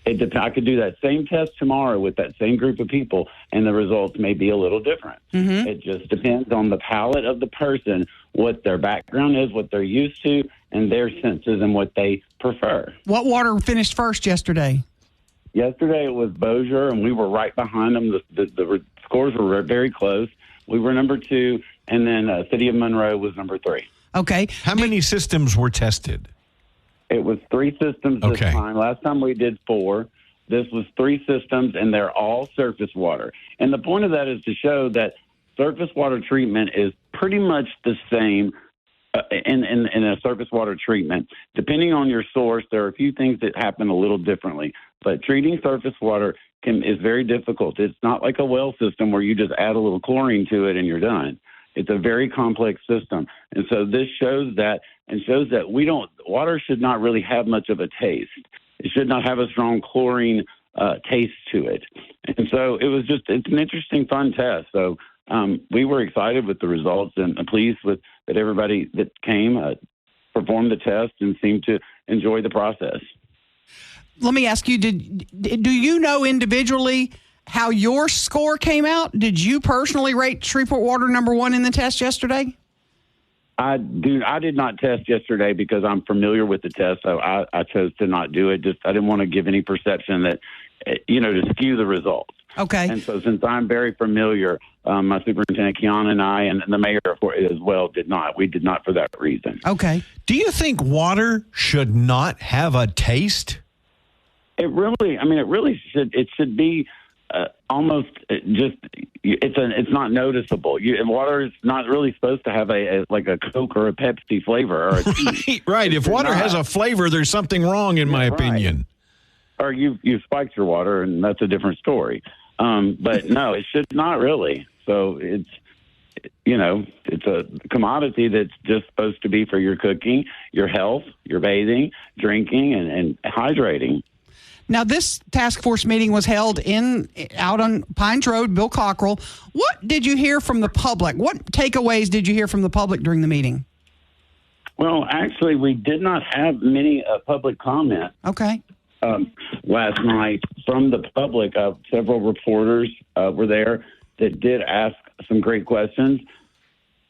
[SPEAKER 8] I could do that same test tomorrow with that same group of people, and the results may be a little different. Mm-hmm. It just depends on the palate of the person, what their background is, what they're used to, and their senses and what they prefer.
[SPEAKER 3] What water finished first yesterday?
[SPEAKER 8] Yesterday it was Bossier, and we were right behind them. The scores were very close. We were number 2, and then City of Monroe was number 3.
[SPEAKER 3] Okay.
[SPEAKER 1] How many systems were tested?
[SPEAKER 8] It was 3 systems this time. Last time we did 4. This was 3 systems, and they're all surface water. And the point of that is to show that surface water treatment is pretty much the same in a surface water treatment. Depending on your source, there are a few things that happen a little differently. But treating surface water is very difficult. It's not like a well system where you just add a little chlorine to it and you're done. It's a very complex system. And so this shows that water should not really have much of a taste. It should not have a strong chlorine taste to it. And so it's an interesting, fun test. So we were excited with the results and pleased with that everybody that came performed the test and seemed to enjoy the process.
[SPEAKER 3] Let me ask you, do you know individually how your score came out? Did you personally rate Shreveport Water number 1 in the test yesterday?
[SPEAKER 8] I did not test yesterday because I'm familiar with the test, so I chose to not do it. I didn't want to give any perception that, to skew the results.
[SPEAKER 3] Okay.
[SPEAKER 8] And so since I'm very familiar, my superintendent, Kiana, and I, and the mayor as well did not. We did not for that reason.
[SPEAKER 3] Okay.
[SPEAKER 1] Do you think water should not have a taste?
[SPEAKER 8] It really should. It should be almost just. It's not noticeable. Water is not really supposed to have a Coke or a Pepsi flavor or a tea.
[SPEAKER 1] Right. If water has a flavor, there's something wrong, in my opinion.
[SPEAKER 8] Or you spiked your water, and that's a different story. But no, it should not really. So it's a commodity that's just supposed to be for your cooking, your health, your bathing, drinking, and hydrating.
[SPEAKER 3] Now, this task force meeting was held out on Pines Road, Bill Cockrell. What did you hear from the public? What takeaways did you hear from the public during the meeting?
[SPEAKER 8] Well, actually, we did not have many public comment.
[SPEAKER 3] Okay.
[SPEAKER 8] Last night from the public, several reporters were there that did ask some great questions.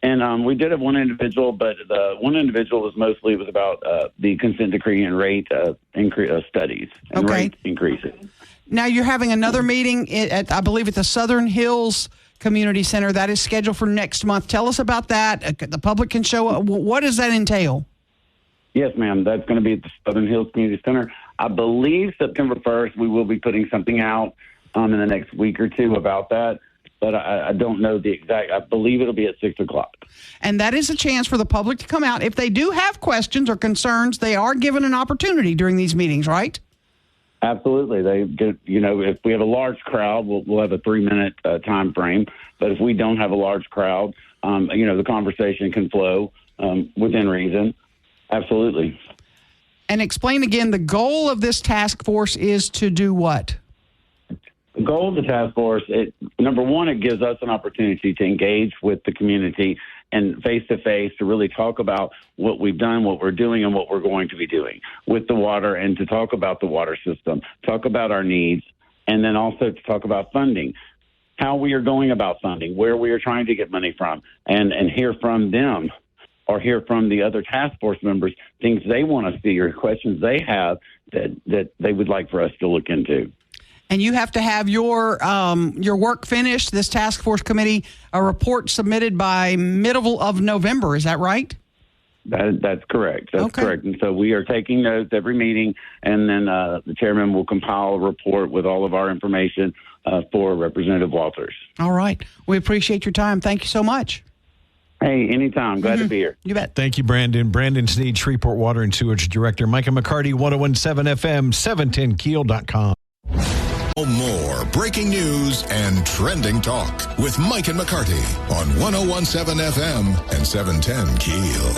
[SPEAKER 8] And we did have one individual, but the one individual was about the consent decree and rate studies and rate increases.
[SPEAKER 3] Now you're having another meeting I believe, at the Southern Hills Community Center. That is scheduled for next month. Tell us about that. The public can show up. What does that entail?
[SPEAKER 8] Yes, ma'am. That's going to be at the Southern Hills Community Center. I believe September 1st we will be putting something out in the next week or two about that. But I don't know the exact. I believe it'll be at 6:00.
[SPEAKER 3] And that is a chance for the public to come out. If they do have questions or concerns, they are given an opportunity during these meetings, right?
[SPEAKER 8] Absolutely. They get, if we have a large crowd, we'll have a 3-minute time frame. But if we don't have a large crowd, the conversation can flow within reason. Absolutely.
[SPEAKER 3] And explain again, the goal of this task force is to do what?
[SPEAKER 8] The goal of the task force, number one, it gives us an opportunity to engage with the community and face-to-face to really talk about what we've done, what we're doing, and what we're going to be doing with the water, and to talk about the water system, talk about our needs, and then also to talk about funding, how we are going about funding, where we are trying to get money from, and hear from them or hear from the other task force members, things they want to see or questions they have that they would like for us to look into.
[SPEAKER 3] And you have to have your work finished, this task force committee, a report submitted by middle of November. Is that right?
[SPEAKER 8] That's correct. That's correct. And so we are taking notes every meeting, and then the chairman will compile a report with all of our information for Representative Walters.
[SPEAKER 3] All right. We appreciate your time. Thank you so much.
[SPEAKER 8] Hey, anytime. Glad to be here.
[SPEAKER 3] You bet.
[SPEAKER 1] Thank you, Brandon. Brandon Sneed, Shreveport Water and Sewage Director. Micah McCarty, 101.7 FM, 710keel.com.
[SPEAKER 4] More breaking news and trending talk with Mike and McCarty on 101.7 FM and 710 KEEL.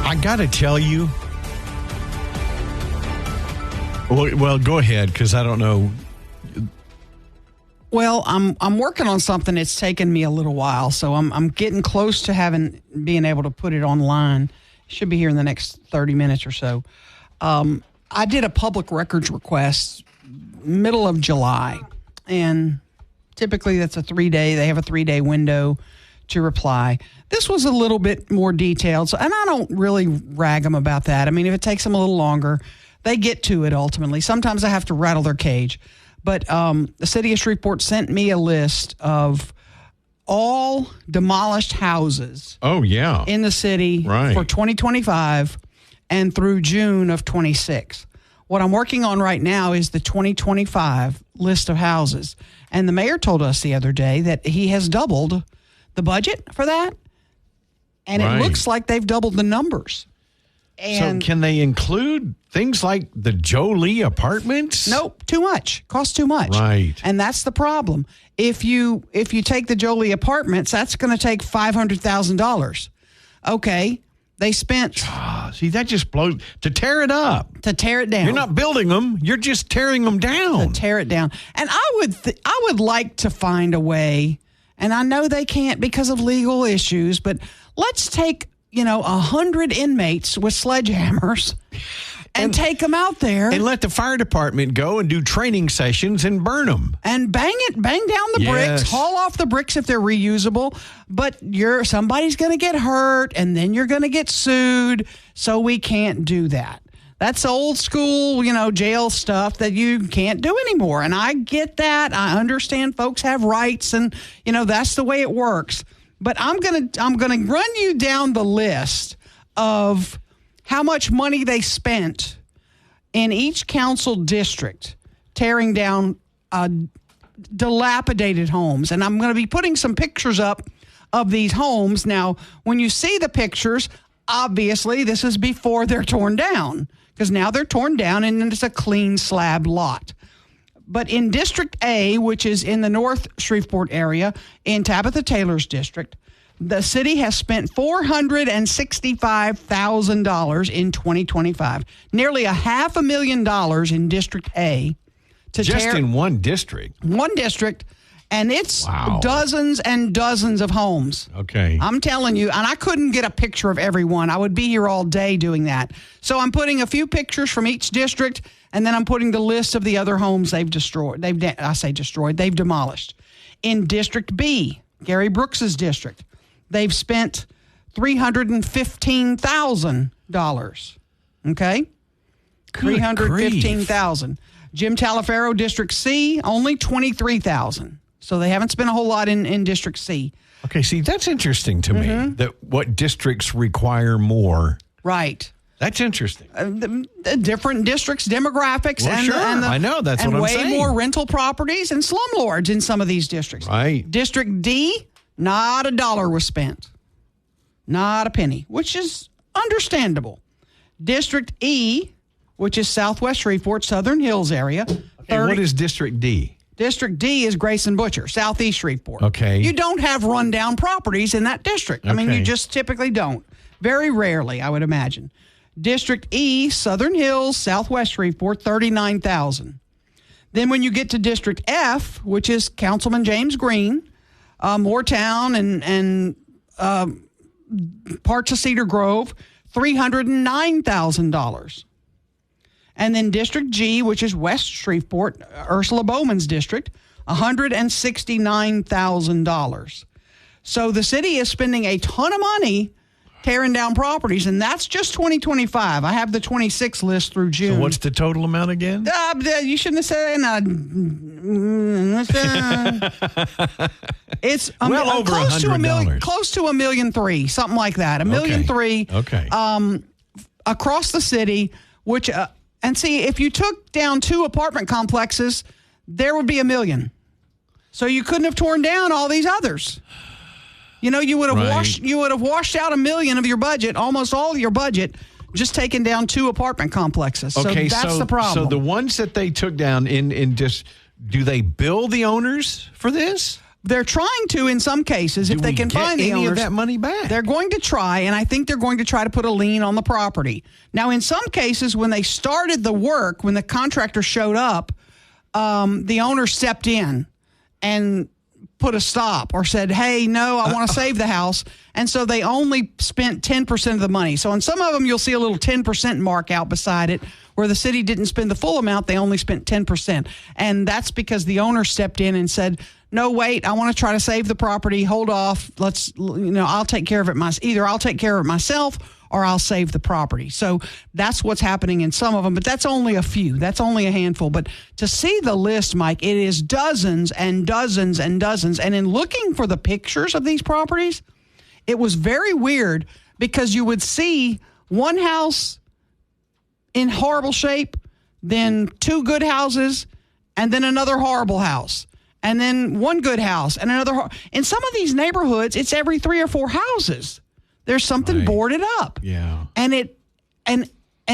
[SPEAKER 1] I got to tell you. Well, go ahead, because I don't know.
[SPEAKER 3] Well, I'm working on something that's taken me a little while, so I'm getting close to being able to put it online. Should be here in the next 30 minutes or so. I did a public records request middle of July, and typically that's a 3-day. They have a 3-day window to reply. This was a little bit more detailed, and I don't really rag them about that. I mean, if it takes them a little longer, they get to it ultimately. Sometimes I have to rattle their cage. But the city of Shreveport sent me a list of all demolished houses in the city for 2025 and through June of 26. What I'm working on right now is the 2025 list of houses. And the mayor told us the other day that he has doubled the budget for that. And it looks like they've doubled the numbers. And
[SPEAKER 1] so can they include things like the Jolie apartments?
[SPEAKER 3] Nope, too much. Costs too much.
[SPEAKER 1] Right.
[SPEAKER 3] And that's the problem. If you take the Jolie apartments, that's going to take $500,000. Okay, they spent.
[SPEAKER 1] See, that just blows. To tear it up.
[SPEAKER 3] To tear it down.
[SPEAKER 1] You're not building them. You're just tearing them down.
[SPEAKER 3] To tear it down. And I would like to find a way, and I know they can't because of legal issues, but let's take 100 inmates with sledgehammers and take them out there.
[SPEAKER 1] And let the fire department go and do training sessions and burn them.
[SPEAKER 3] And bang down the bricks, haul off the bricks if they're reusable. But somebody's going to get hurt, and then you're going to get sued, so we can't do that. That's old school, jail stuff that you can't do anymore. And I get that. I understand folks have rights, and, that's the way it works. But I'm gonna run you down the list of how much money they spent in each council district tearing down dilapidated homes. And I'm going to be putting some pictures up of these homes. Now, when you see the pictures, obviously this is before they're torn down, because now they're torn down and it's a clean slab lot. But in District A, which is in the North Shreveport area, in Tabitha Taylor's district, the city has spent $465,000 in 2025, nearly $500,000 in District A.
[SPEAKER 1] In one district?
[SPEAKER 3] One district, and it's dozens and dozens of homes.
[SPEAKER 1] Okay.
[SPEAKER 3] I'm telling you, and I couldn't get a picture of everyone. I would be here all day doing that. So I'm putting a few pictures from each district, and then I'm putting the list of the other homes they've destroyed. They've demolished. In District B, Gary Brooks's district, they've spent $315,000. Okay? $315,000. Jim Taliaferro, District C, only $23,000. So they haven't spent a whole lot in District C.
[SPEAKER 1] Okay, see, that's interesting to me, that what districts require more.
[SPEAKER 3] Right.
[SPEAKER 1] That's interesting.
[SPEAKER 3] The different districts, demographics,
[SPEAKER 1] I know, that's what I'm saying.
[SPEAKER 3] And way more rental properties and slumlords in some of these districts.
[SPEAKER 1] Right.
[SPEAKER 3] District D, not $1 was spent. Not a penny, which is understandable. District E, which is Southwest Shreveport, Southern Hills area.
[SPEAKER 1] Okay, what is District D?
[SPEAKER 3] District D is Grayson Butcher, Southeast Shreveport.
[SPEAKER 1] Okay.
[SPEAKER 3] You don't have rundown properties in that district. I mean, you just typically don't. Very rarely, I would imagine. District E, Southern Hills, Southwest Shreveport, $39,000. Then when you get to District F, which is Councilman James Green, Moortown and parts of Cedar Grove, $309,000. And then District G, which is West Shreveport, Ursula Bowman's district, $169,000. So the city is spending a ton of money tearing down properties, and that's just 2025. I have the 26 list through June.
[SPEAKER 1] So what's the total amount again?
[SPEAKER 3] You shouldn't have said it's
[SPEAKER 1] well over $100.
[SPEAKER 3] Close to $1.3 million, something like that. $1.3 million.
[SPEAKER 1] Okay.
[SPEAKER 3] Across the city, which and see, if you took down 2 apartment complexes, there would be $1 million. So you couldn't have torn down all these others. You know, you would have washed out $1 million of your budget, almost all of your budget, just taking down 2 apartment complexes.
[SPEAKER 1] Okay,
[SPEAKER 3] so that's the problem.
[SPEAKER 1] So the ones that they took down do they bill the owners for this?
[SPEAKER 3] They're trying to in some cases if they can find the owners.
[SPEAKER 1] Any of that money back?
[SPEAKER 3] They're going to try, and I think they're going to try to put a lien on the property. Now, in some cases, when they started the work, when the contractor showed up, the owner stepped in and put a stop or said, hey, no, I want to save the house. And so they only spent 10% of the money. So on some of them, you'll see a little 10% mark out beside it where the city didn't spend the full amount. They only spent 10%. And that's because the owner stepped in and said, no, wait, I want to try to save the property. Hold off. I'll take care of it myself. Either I'll take care of it myself or I'll save the property. So that's what's happening in some of them, but that's only a few. That's only a handful. But to see the list, Mike, it is dozens and dozens and dozens. And in looking for the pictures of these properties, it was very weird because you would see one house in horrible shape, then 2 good houses, and then another horrible house, and then 1 good house, and another. In some of these neighborhoods, it's every 3 or 4 houses. There's something boarded up.
[SPEAKER 1] Yeah.
[SPEAKER 3] And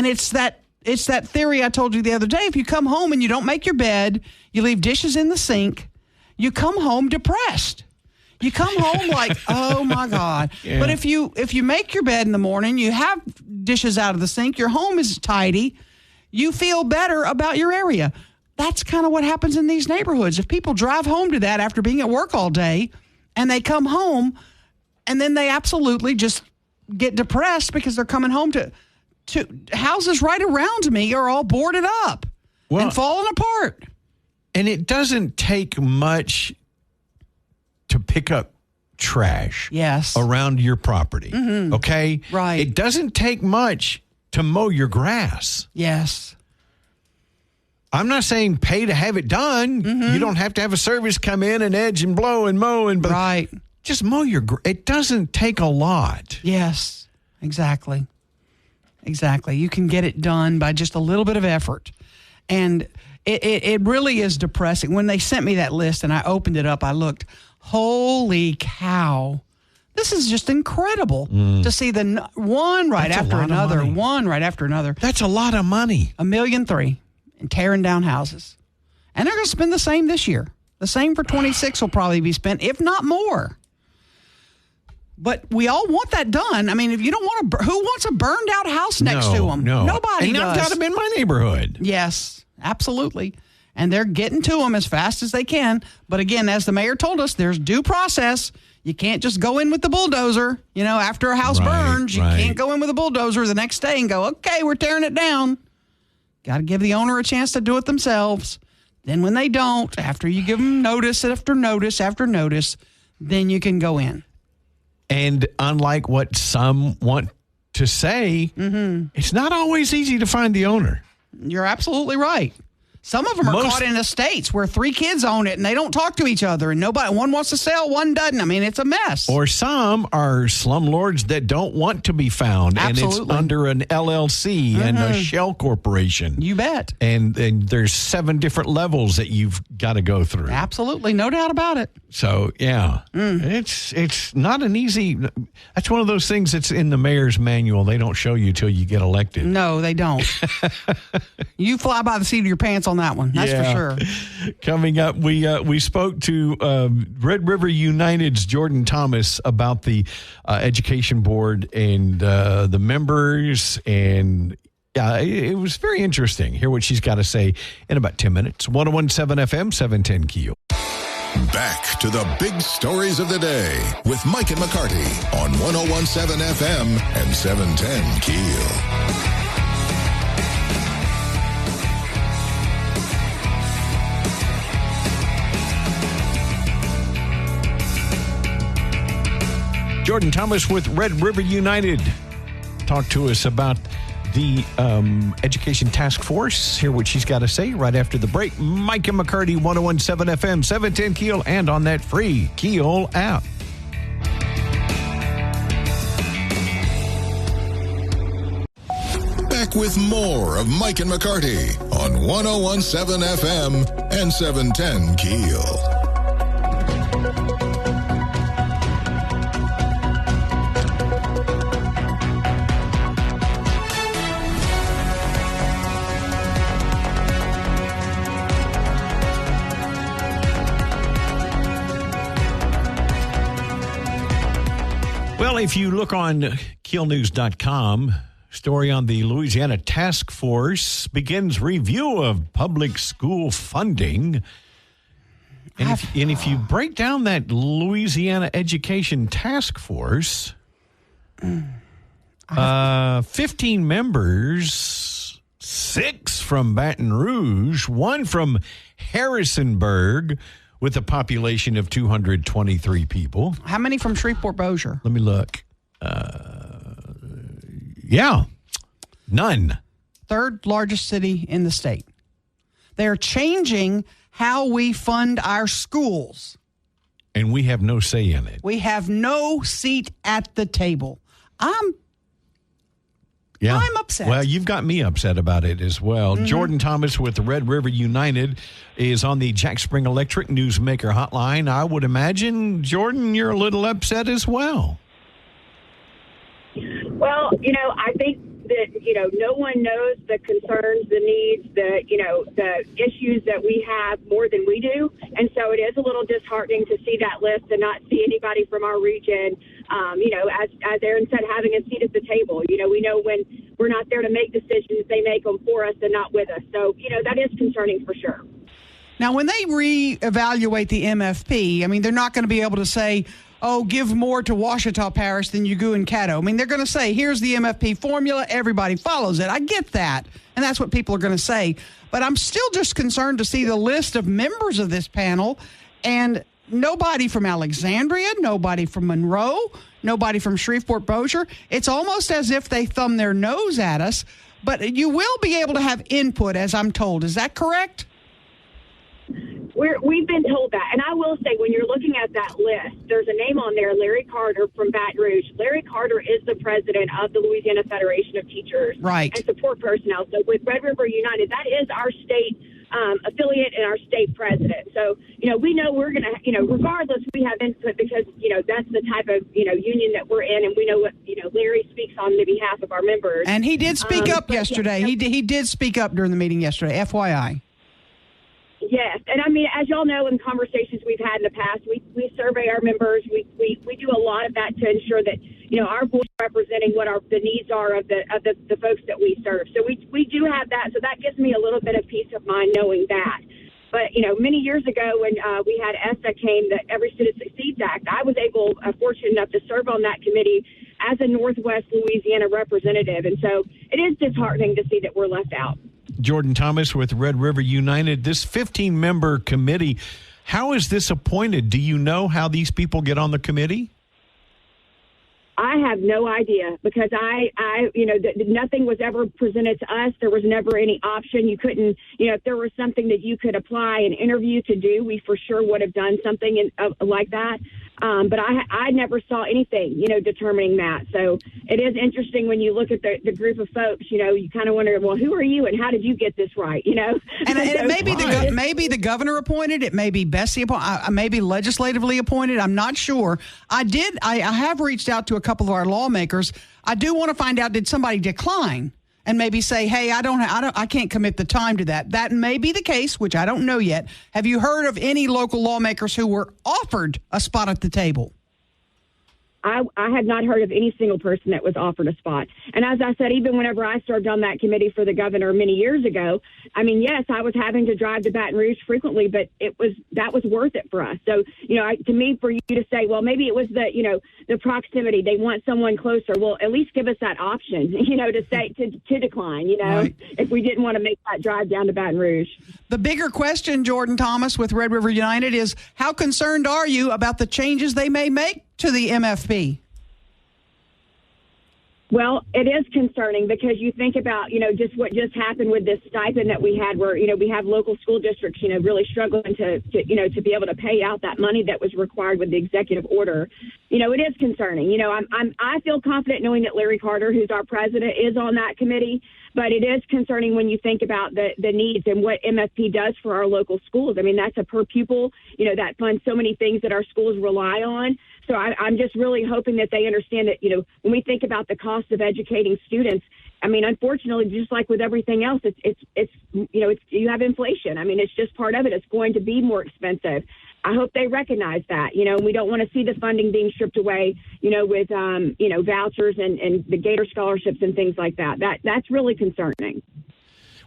[SPEAKER 3] it's that theory I told you the other day. If you come home and you don't make your bed, you leave dishes in the sink, you come home depressed. You come home like, oh my God. Yeah. But if you make your bed in the morning, you have dishes out of the sink, your home is tidy, you feel better about your area. That's kind of what happens in these neighborhoods. If people drive home to that after being at work all day and they come home and then they absolutely just get depressed because they're coming home to houses right around me are all boarded up and falling apart.
[SPEAKER 1] And it doesn't take much to pick up trash around your property. Mm-hmm. Okay?
[SPEAKER 3] Right.
[SPEAKER 1] It doesn't take much to mow your grass.
[SPEAKER 3] Yes.
[SPEAKER 1] I'm not saying pay to have it done. Mm-hmm. You don't have to have a service come in and edge and blow and mow and
[SPEAKER 3] right.
[SPEAKER 1] Just mow your grass. It doesn't take a lot.
[SPEAKER 3] Yes, exactly. Exactly. You can get it done by just a little bit of effort. And it really is depressing. When they sent me that list and I opened it up, I looked, holy cow. This is just incredible to see the one right after another, one right after another.
[SPEAKER 1] That's a lot of money.
[SPEAKER 3] $1.3 million and tearing down houses. And they're going to spend the same this year. The same for 26 will probably be spent, if not more. But we all want that done. I mean, if you don't want who wants a burned out house next to them?
[SPEAKER 1] No.
[SPEAKER 3] Nobody does.
[SPEAKER 1] And I've got them in my neighborhood.
[SPEAKER 3] Yes, absolutely. And they're getting to them as fast as they can. But again, as the mayor told us, there's due process. You can't just go in with the bulldozer. You know, after a house burns, you can't go in with a bulldozer the next day and go, okay, we're tearing it down. Got to give the owner a chance to do it themselves. Then when they don't, after you give them notice after notice after notice, then you can go in.
[SPEAKER 1] And unlike what some want to say, it's not always easy to find the owner.
[SPEAKER 3] You're absolutely right. Some of them are caught in estates where 3 kids own it and they don't talk to each other and one wants to sell, one doesn't. I mean, it's a mess.
[SPEAKER 1] Or some are slumlords that don't want to be found.
[SPEAKER 3] Absolutely.
[SPEAKER 1] And it's under an LLC and a shell corporation.
[SPEAKER 3] You bet.
[SPEAKER 1] And there's 7 different levels that you've got to go through.
[SPEAKER 3] Absolutely. No doubt about it.
[SPEAKER 1] So, yeah, it's not an easy. That's one of those things that's in the mayor's manual. They don't show you till you get elected.
[SPEAKER 3] No, they don't. You fly by the seat of your pants on that one. That's for sure.
[SPEAKER 1] Coming up, we spoke to Red River United's Jordan Thomas about the education board and the members, and it was very interesting. Hear what she's got to say in about 10 minutes. 101.7 FM, 710 KEEL.
[SPEAKER 4] Back to the big stories of the day with Mike and McCarty on 101.7 FM and 710 KEEL.
[SPEAKER 1] Jordan Thomas with Red River United. Talk to us about the Education Task Force. Hear what she's got to say right after the break. Mike and McCarty, 101.7 FM, 710 KEEL, and on that free KEEL app.
[SPEAKER 4] Back with more of Mike and McCarty on 101.7 FM and 710 KEEL.
[SPEAKER 1] Well, if you look on KEELnews.com, story on the Louisiana Task Force begins review of public school funding. And if you break down that Louisiana Education Task Force, 15 members, 6 from Baton Rouge, 1 from Harrisonburg, with a population of 223 people.
[SPEAKER 3] How many from Shreveport Bossier?
[SPEAKER 1] Let me look. None.
[SPEAKER 3] Third largest city in the state. They're changing how we fund our schools.
[SPEAKER 1] And we have no say in it.
[SPEAKER 3] We have no seat at the table. I'm upset.
[SPEAKER 1] Well, you've got me upset about it as well. Mm-hmm. Jordan Thomas with the Red River United is on the Jack Spring Electric Newsmaker hotline. I would imagine, Jordan, you're a little upset as well.
[SPEAKER 7] Well, I think that, no one knows the concerns, the needs, the issues that we have more than we do. And so it is a little disheartening to see that list and not see anybody from our region, as Aaron said, having a seat at the table. We know when we're not there to make decisions, they make them for us and not with us. So, that is concerning for sure.
[SPEAKER 3] Now, when they reevaluate the MFP, they're not going to be able to say, oh, give more to Ouachita Parish than you do in Caddo. They're going to say, here's the MFP formula. Everybody follows it. I get that. And that's what people are going to say. But I'm still just concerned to see the list of members of this panel, and nobody from Alexandria, nobody from Monroe, nobody from Shreveport Bossier. It's almost as if they thumb their nose at us. But you will be able to have input, as I'm told. Is that correct?
[SPEAKER 7] We've been told that. And I will say, when you're looking at that list, there's a name on there, Larry Carter from Baton Rouge. Larry Carter is the president of the Louisiana Federation of Teachers and Support Personnel. So with Red River United, that is our state affiliate and our state president. So, we know we're going to, regardless, we have input because, that's the type of, union that we're in. And we know what, Larry speaks on the behalf of our members.
[SPEAKER 3] And he did speak up yesterday. Yeah, he did speak up during the meeting yesterday, FYI.
[SPEAKER 7] Yes, and as y'all know, in conversations we've had in the past, we survey our members. We do a lot of that to ensure that our voice is representing what the needs are of the folks that we serve. So we do have that. So that gives me a little bit of peace of mind knowing that. But many years ago when we had ESSA came, the Every Student Succeeds Act, I was fortunate enough to serve on that committee as a Northwest Louisiana representative, and so it is disheartening to see that we're left out.
[SPEAKER 1] Jordan Thomas with Red River United. This 15-member committee, how is this appointed? Do you know how these people get on the committee?
[SPEAKER 7] I have no idea because nothing was ever presented to us. There was never any option. You couldn't, if there was something that you could apply an interview to do, we for sure would have done something like that. But I never saw anything, determining that. So it is interesting when you look at the group of folks, you kind of wonder, well, who are you and how did you get this right, And
[SPEAKER 3] it may be maybe the governor appointed, it may be Bessie appointed, maybe legislatively appointed. I'm not sure. I have reached out to a couple of our lawmakers. I do want to find out, did somebody decline? And maybe say, hey, I can't commit the time to that. That may be the case, which I don't know yet. Have you heard of any local lawmakers who were offered a spot at the table?
[SPEAKER 7] I had not heard of any single person that was offered a spot. And as I said, even whenever I served on that committee for the governor many years ago, yes, I was having to drive to Baton Rouge frequently, but that was worth it for us. So, to me, for you to say, well, maybe it was the proximity, they want someone closer. Well, at least give us that option, to say, to decline, right, if we didn't want to make that drive down to Baton Rouge.
[SPEAKER 3] The bigger question, Jordan Thomas with Red River United, is how concerned are you about the changes they may make to the MFP?
[SPEAKER 7] Well, it is concerning because you think about, just what just happened with this stipend that we had where, we have local school districts, really struggling to be able to pay out that money that was required with the executive order. It is concerning. I feel confident knowing that Larry Carter, who's our president, is on that committee. But it is concerning when you think about the needs and what MFP does for our local schools. That's a per pupil, that funds so many things that our schools rely on. So I'm just really hoping that they understand that, when we think about the cost of educating students, unfortunately, just like with everything else, it's you have inflation. It's just part of it. It's going to be more expensive. I hope they recognize that, we don't want to see the funding being stripped away, with, vouchers and the Gator scholarships and things like that. That's really concerning.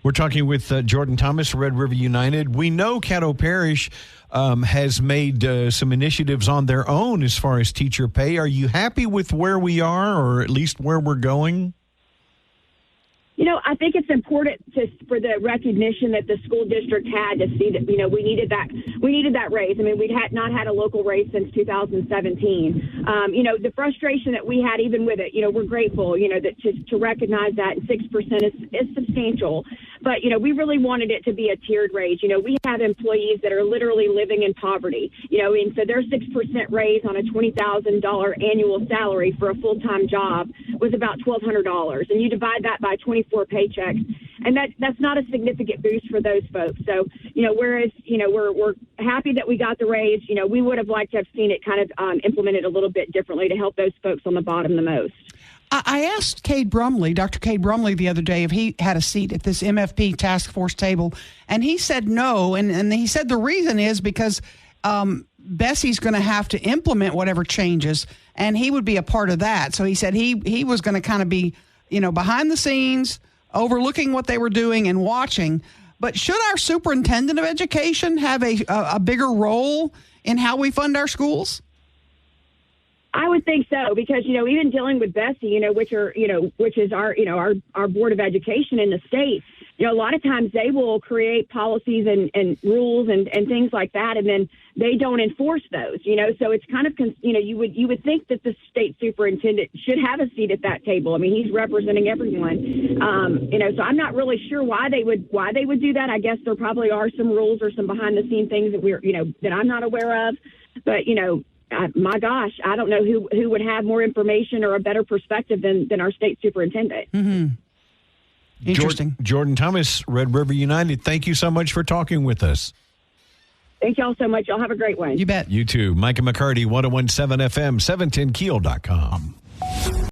[SPEAKER 1] We're talking with Jordan Thomas, Red River United. We know Caddo Parish has made some initiatives on their own as far as teacher pay. Are you happy with where we are, or at least where we're going?
[SPEAKER 7] I think it's important for the recognition that the school district had to see that, we needed that raise. I mean, we'd not had a local raise since 2017. The frustration that we had even with it, we're grateful, that to recognize that 6% is substantial. But, we really wanted it to be a tiered raise. We have employees that are literally living in poverty, and so their 6% raise on a $20,000 annual salary for a full-time job was about $1,200. And you divide that by 24 paychecks, and that's not a significant boost for those folks. So, whereas, we're happy that we got the raise, we would have liked to have seen it kind of implemented a little bit differently to help those folks on the bottom the most.
[SPEAKER 3] I asked Dr. Cade Brumley the other day if he had a seat at this MFP task force table, and he said no, and he said the reason is because Bessie's going to have to implement whatever changes, and he would be a part of that. So he said he was going to kind of be, behind the scenes, overlooking what they were doing and watching. But should our superintendent of education have a bigger role in how we fund our schools?
[SPEAKER 7] I would think so, because, even dealing with Bessie, which is our Board of Education in the state, a lot of times they will create policies and rules and things like that, and then they don't enforce those, so it's kind of, you would think that the state superintendent should have a seat at that table. I mean, he's representing everyone, so I'm not really sure why they would do that. I guess there probably are some rules or some behind the scene things that that I'm not aware of, but, my gosh, I don't know who would have more information or a better perspective than our state superintendent.
[SPEAKER 3] Mm-hmm. Interesting.
[SPEAKER 1] Jordan Thomas, Red River United, thank you so much for talking with us.
[SPEAKER 7] Thank y'all so much. Y'all have a great one.
[SPEAKER 3] You bet.
[SPEAKER 1] You too. Mike and McCarty, 1017 FM, 710keel.com.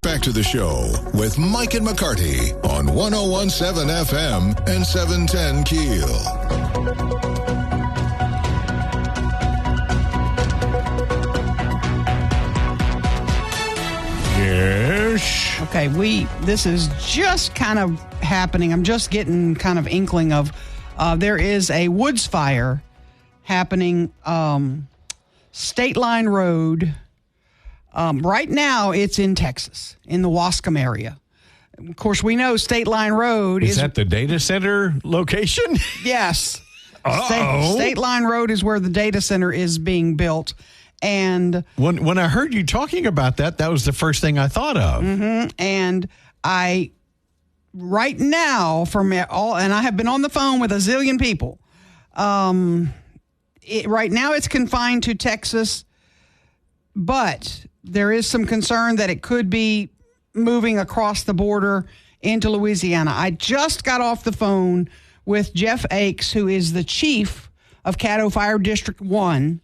[SPEAKER 4] Back to the show with Mike and McCarty on 1017 FM and 710 Keel.
[SPEAKER 1] Yes.
[SPEAKER 3] Okay, this is just kind of happening. I'm just getting kind of inkling of there is a woods fire happening State Line Road. Right now it's in Texas, in the Wascom area. Of course, we know State Line Road
[SPEAKER 1] is that the data center location?
[SPEAKER 3] Yes. State Line Road is where the data center is being built. And
[SPEAKER 1] when I heard you talking about that was the first thing I thought of.
[SPEAKER 3] Mm-hmm. And right now, and I have been on the phone with a zillion people. Right now, it's confined to Texas, but there is some concern that it could be moving across the border into Louisiana. I just got off the phone with Jeff Akes, who is the chief of Caddo Fire District 1.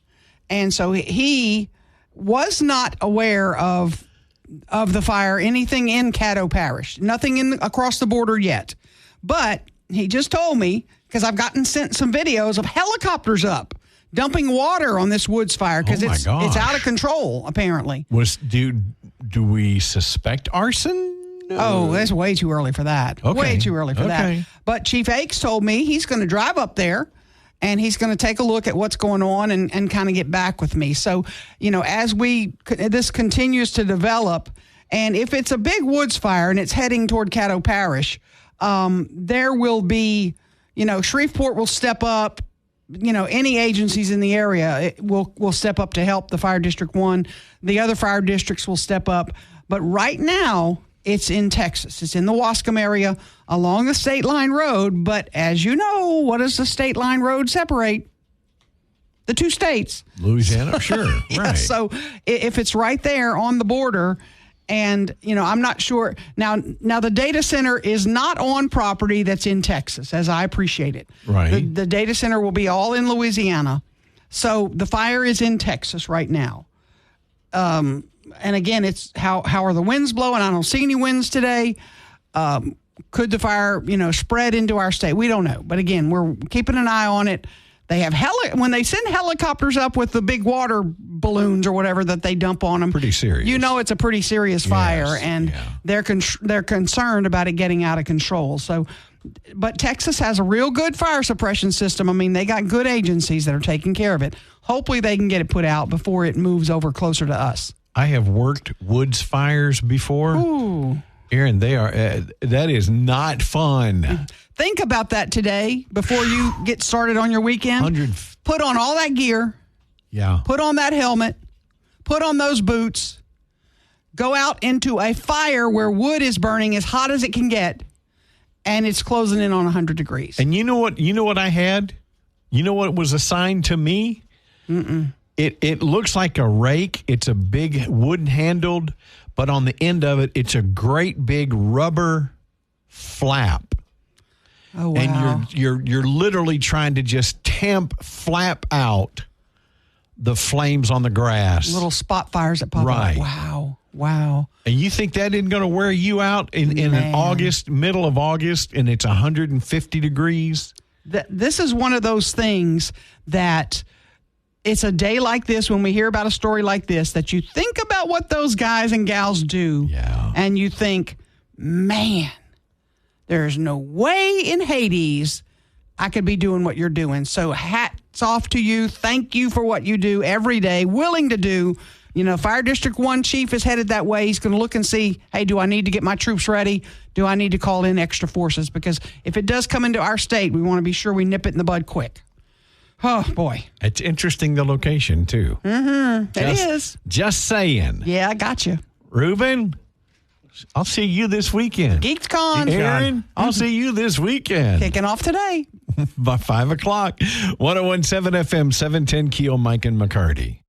[SPEAKER 3] And so he was not aware of the fire, anything in Caddo Parish, nothing across the border yet. But he just told me, because I've gotten sent some videos of helicopters up dumping water on this woods fire because it's out of control, apparently.
[SPEAKER 1] Do we suspect arson?
[SPEAKER 3] Oh, that's way too early for that.
[SPEAKER 1] Okay.
[SPEAKER 3] Way too early for that. But Chief Akes told me he's going to drive up there and he's going to take a look at what's going on and kind of get back with me. So, as this continues to develop, and if it's a big woods fire and it's heading toward Caddo Parish, there will be, Shreveport will step up. Any agencies in the area will step up to help the Fire District 1. The other fire districts will step up. But right now, it's in Texas. It's in the Wascom area along the State Line Road. But as you know, what does the State Line Road separate? The two states.
[SPEAKER 1] Louisiana, sure.
[SPEAKER 3] Yeah,
[SPEAKER 1] right.
[SPEAKER 3] So if it's right there on the border, and, I'm not sure. Now the data center is not on property that's in Texas, as I appreciate it.
[SPEAKER 1] Right.
[SPEAKER 3] The data center will be all in Louisiana. So the fire is in Texas right now. And again, it's how are the winds blowing? I don't see any winds today. Could the fire, spread into our state? We don't know. But again, we're keeping an eye on it. They have when they send helicopters up with the big water balloons or whatever that they dump on them.
[SPEAKER 1] Pretty serious.
[SPEAKER 3] You know, it's a pretty serious fire,
[SPEAKER 1] Yes,
[SPEAKER 3] and they're concerned about it getting out of control. So, but Texas has a real good fire suppression system. I mean, they got good agencies that are taking care of it. Hopefully, they can get it put out before it moves over closer to us.
[SPEAKER 1] I have worked woods fires before.
[SPEAKER 3] Ooh.
[SPEAKER 1] Aaron, they are that is not fun.
[SPEAKER 3] Think about that today before you get started on your weekend. Put on all that gear.
[SPEAKER 1] Yeah.
[SPEAKER 3] Put on that helmet. Put on those boots. Go out into a fire where wood is burning as hot as it can get, and it's closing in on 100 degrees.
[SPEAKER 1] And you know what? You know what I had? You know what was assigned to me? It looks like a rake. It's a big wooden handled, but on the end of it, it's a great big rubber flap.
[SPEAKER 3] Oh, wow.
[SPEAKER 1] And you're literally trying to just flap out the flames on the grass.
[SPEAKER 3] Little spot fires that pop
[SPEAKER 1] Right.
[SPEAKER 3] up. Wow.
[SPEAKER 1] And you think that isn't going to wear you out in an August, middle of August, and it's 150 degrees?
[SPEAKER 3] This is one of those things that it's a day like this when we hear about a story like this that you think about what those guys and gals do.
[SPEAKER 1] Yeah.
[SPEAKER 3] And you think, man, there's no way in Hades I could be doing what you're doing. So hats off to you. Thank you for what you do every day, willing to do. You know, Fire District 1 chief is headed that way. He's going to look and see, hey, do I need to get my troops ready? Do I need to call in extra forces? Because if it does come into our state, we want to be sure we nip it in the bud quick. Oh, boy.
[SPEAKER 1] It's interesting, the location, too.
[SPEAKER 3] It is.
[SPEAKER 1] Just saying.
[SPEAKER 3] Yeah, I got you.
[SPEAKER 1] Reuben, I'll see you this weekend.
[SPEAKER 3] GeeksCon.
[SPEAKER 1] Aaron, I'll see you this weekend.
[SPEAKER 3] Kicking off today.
[SPEAKER 1] By 5 o'clock. 101.7 FM, 710 KEEL, Mike and McCarty.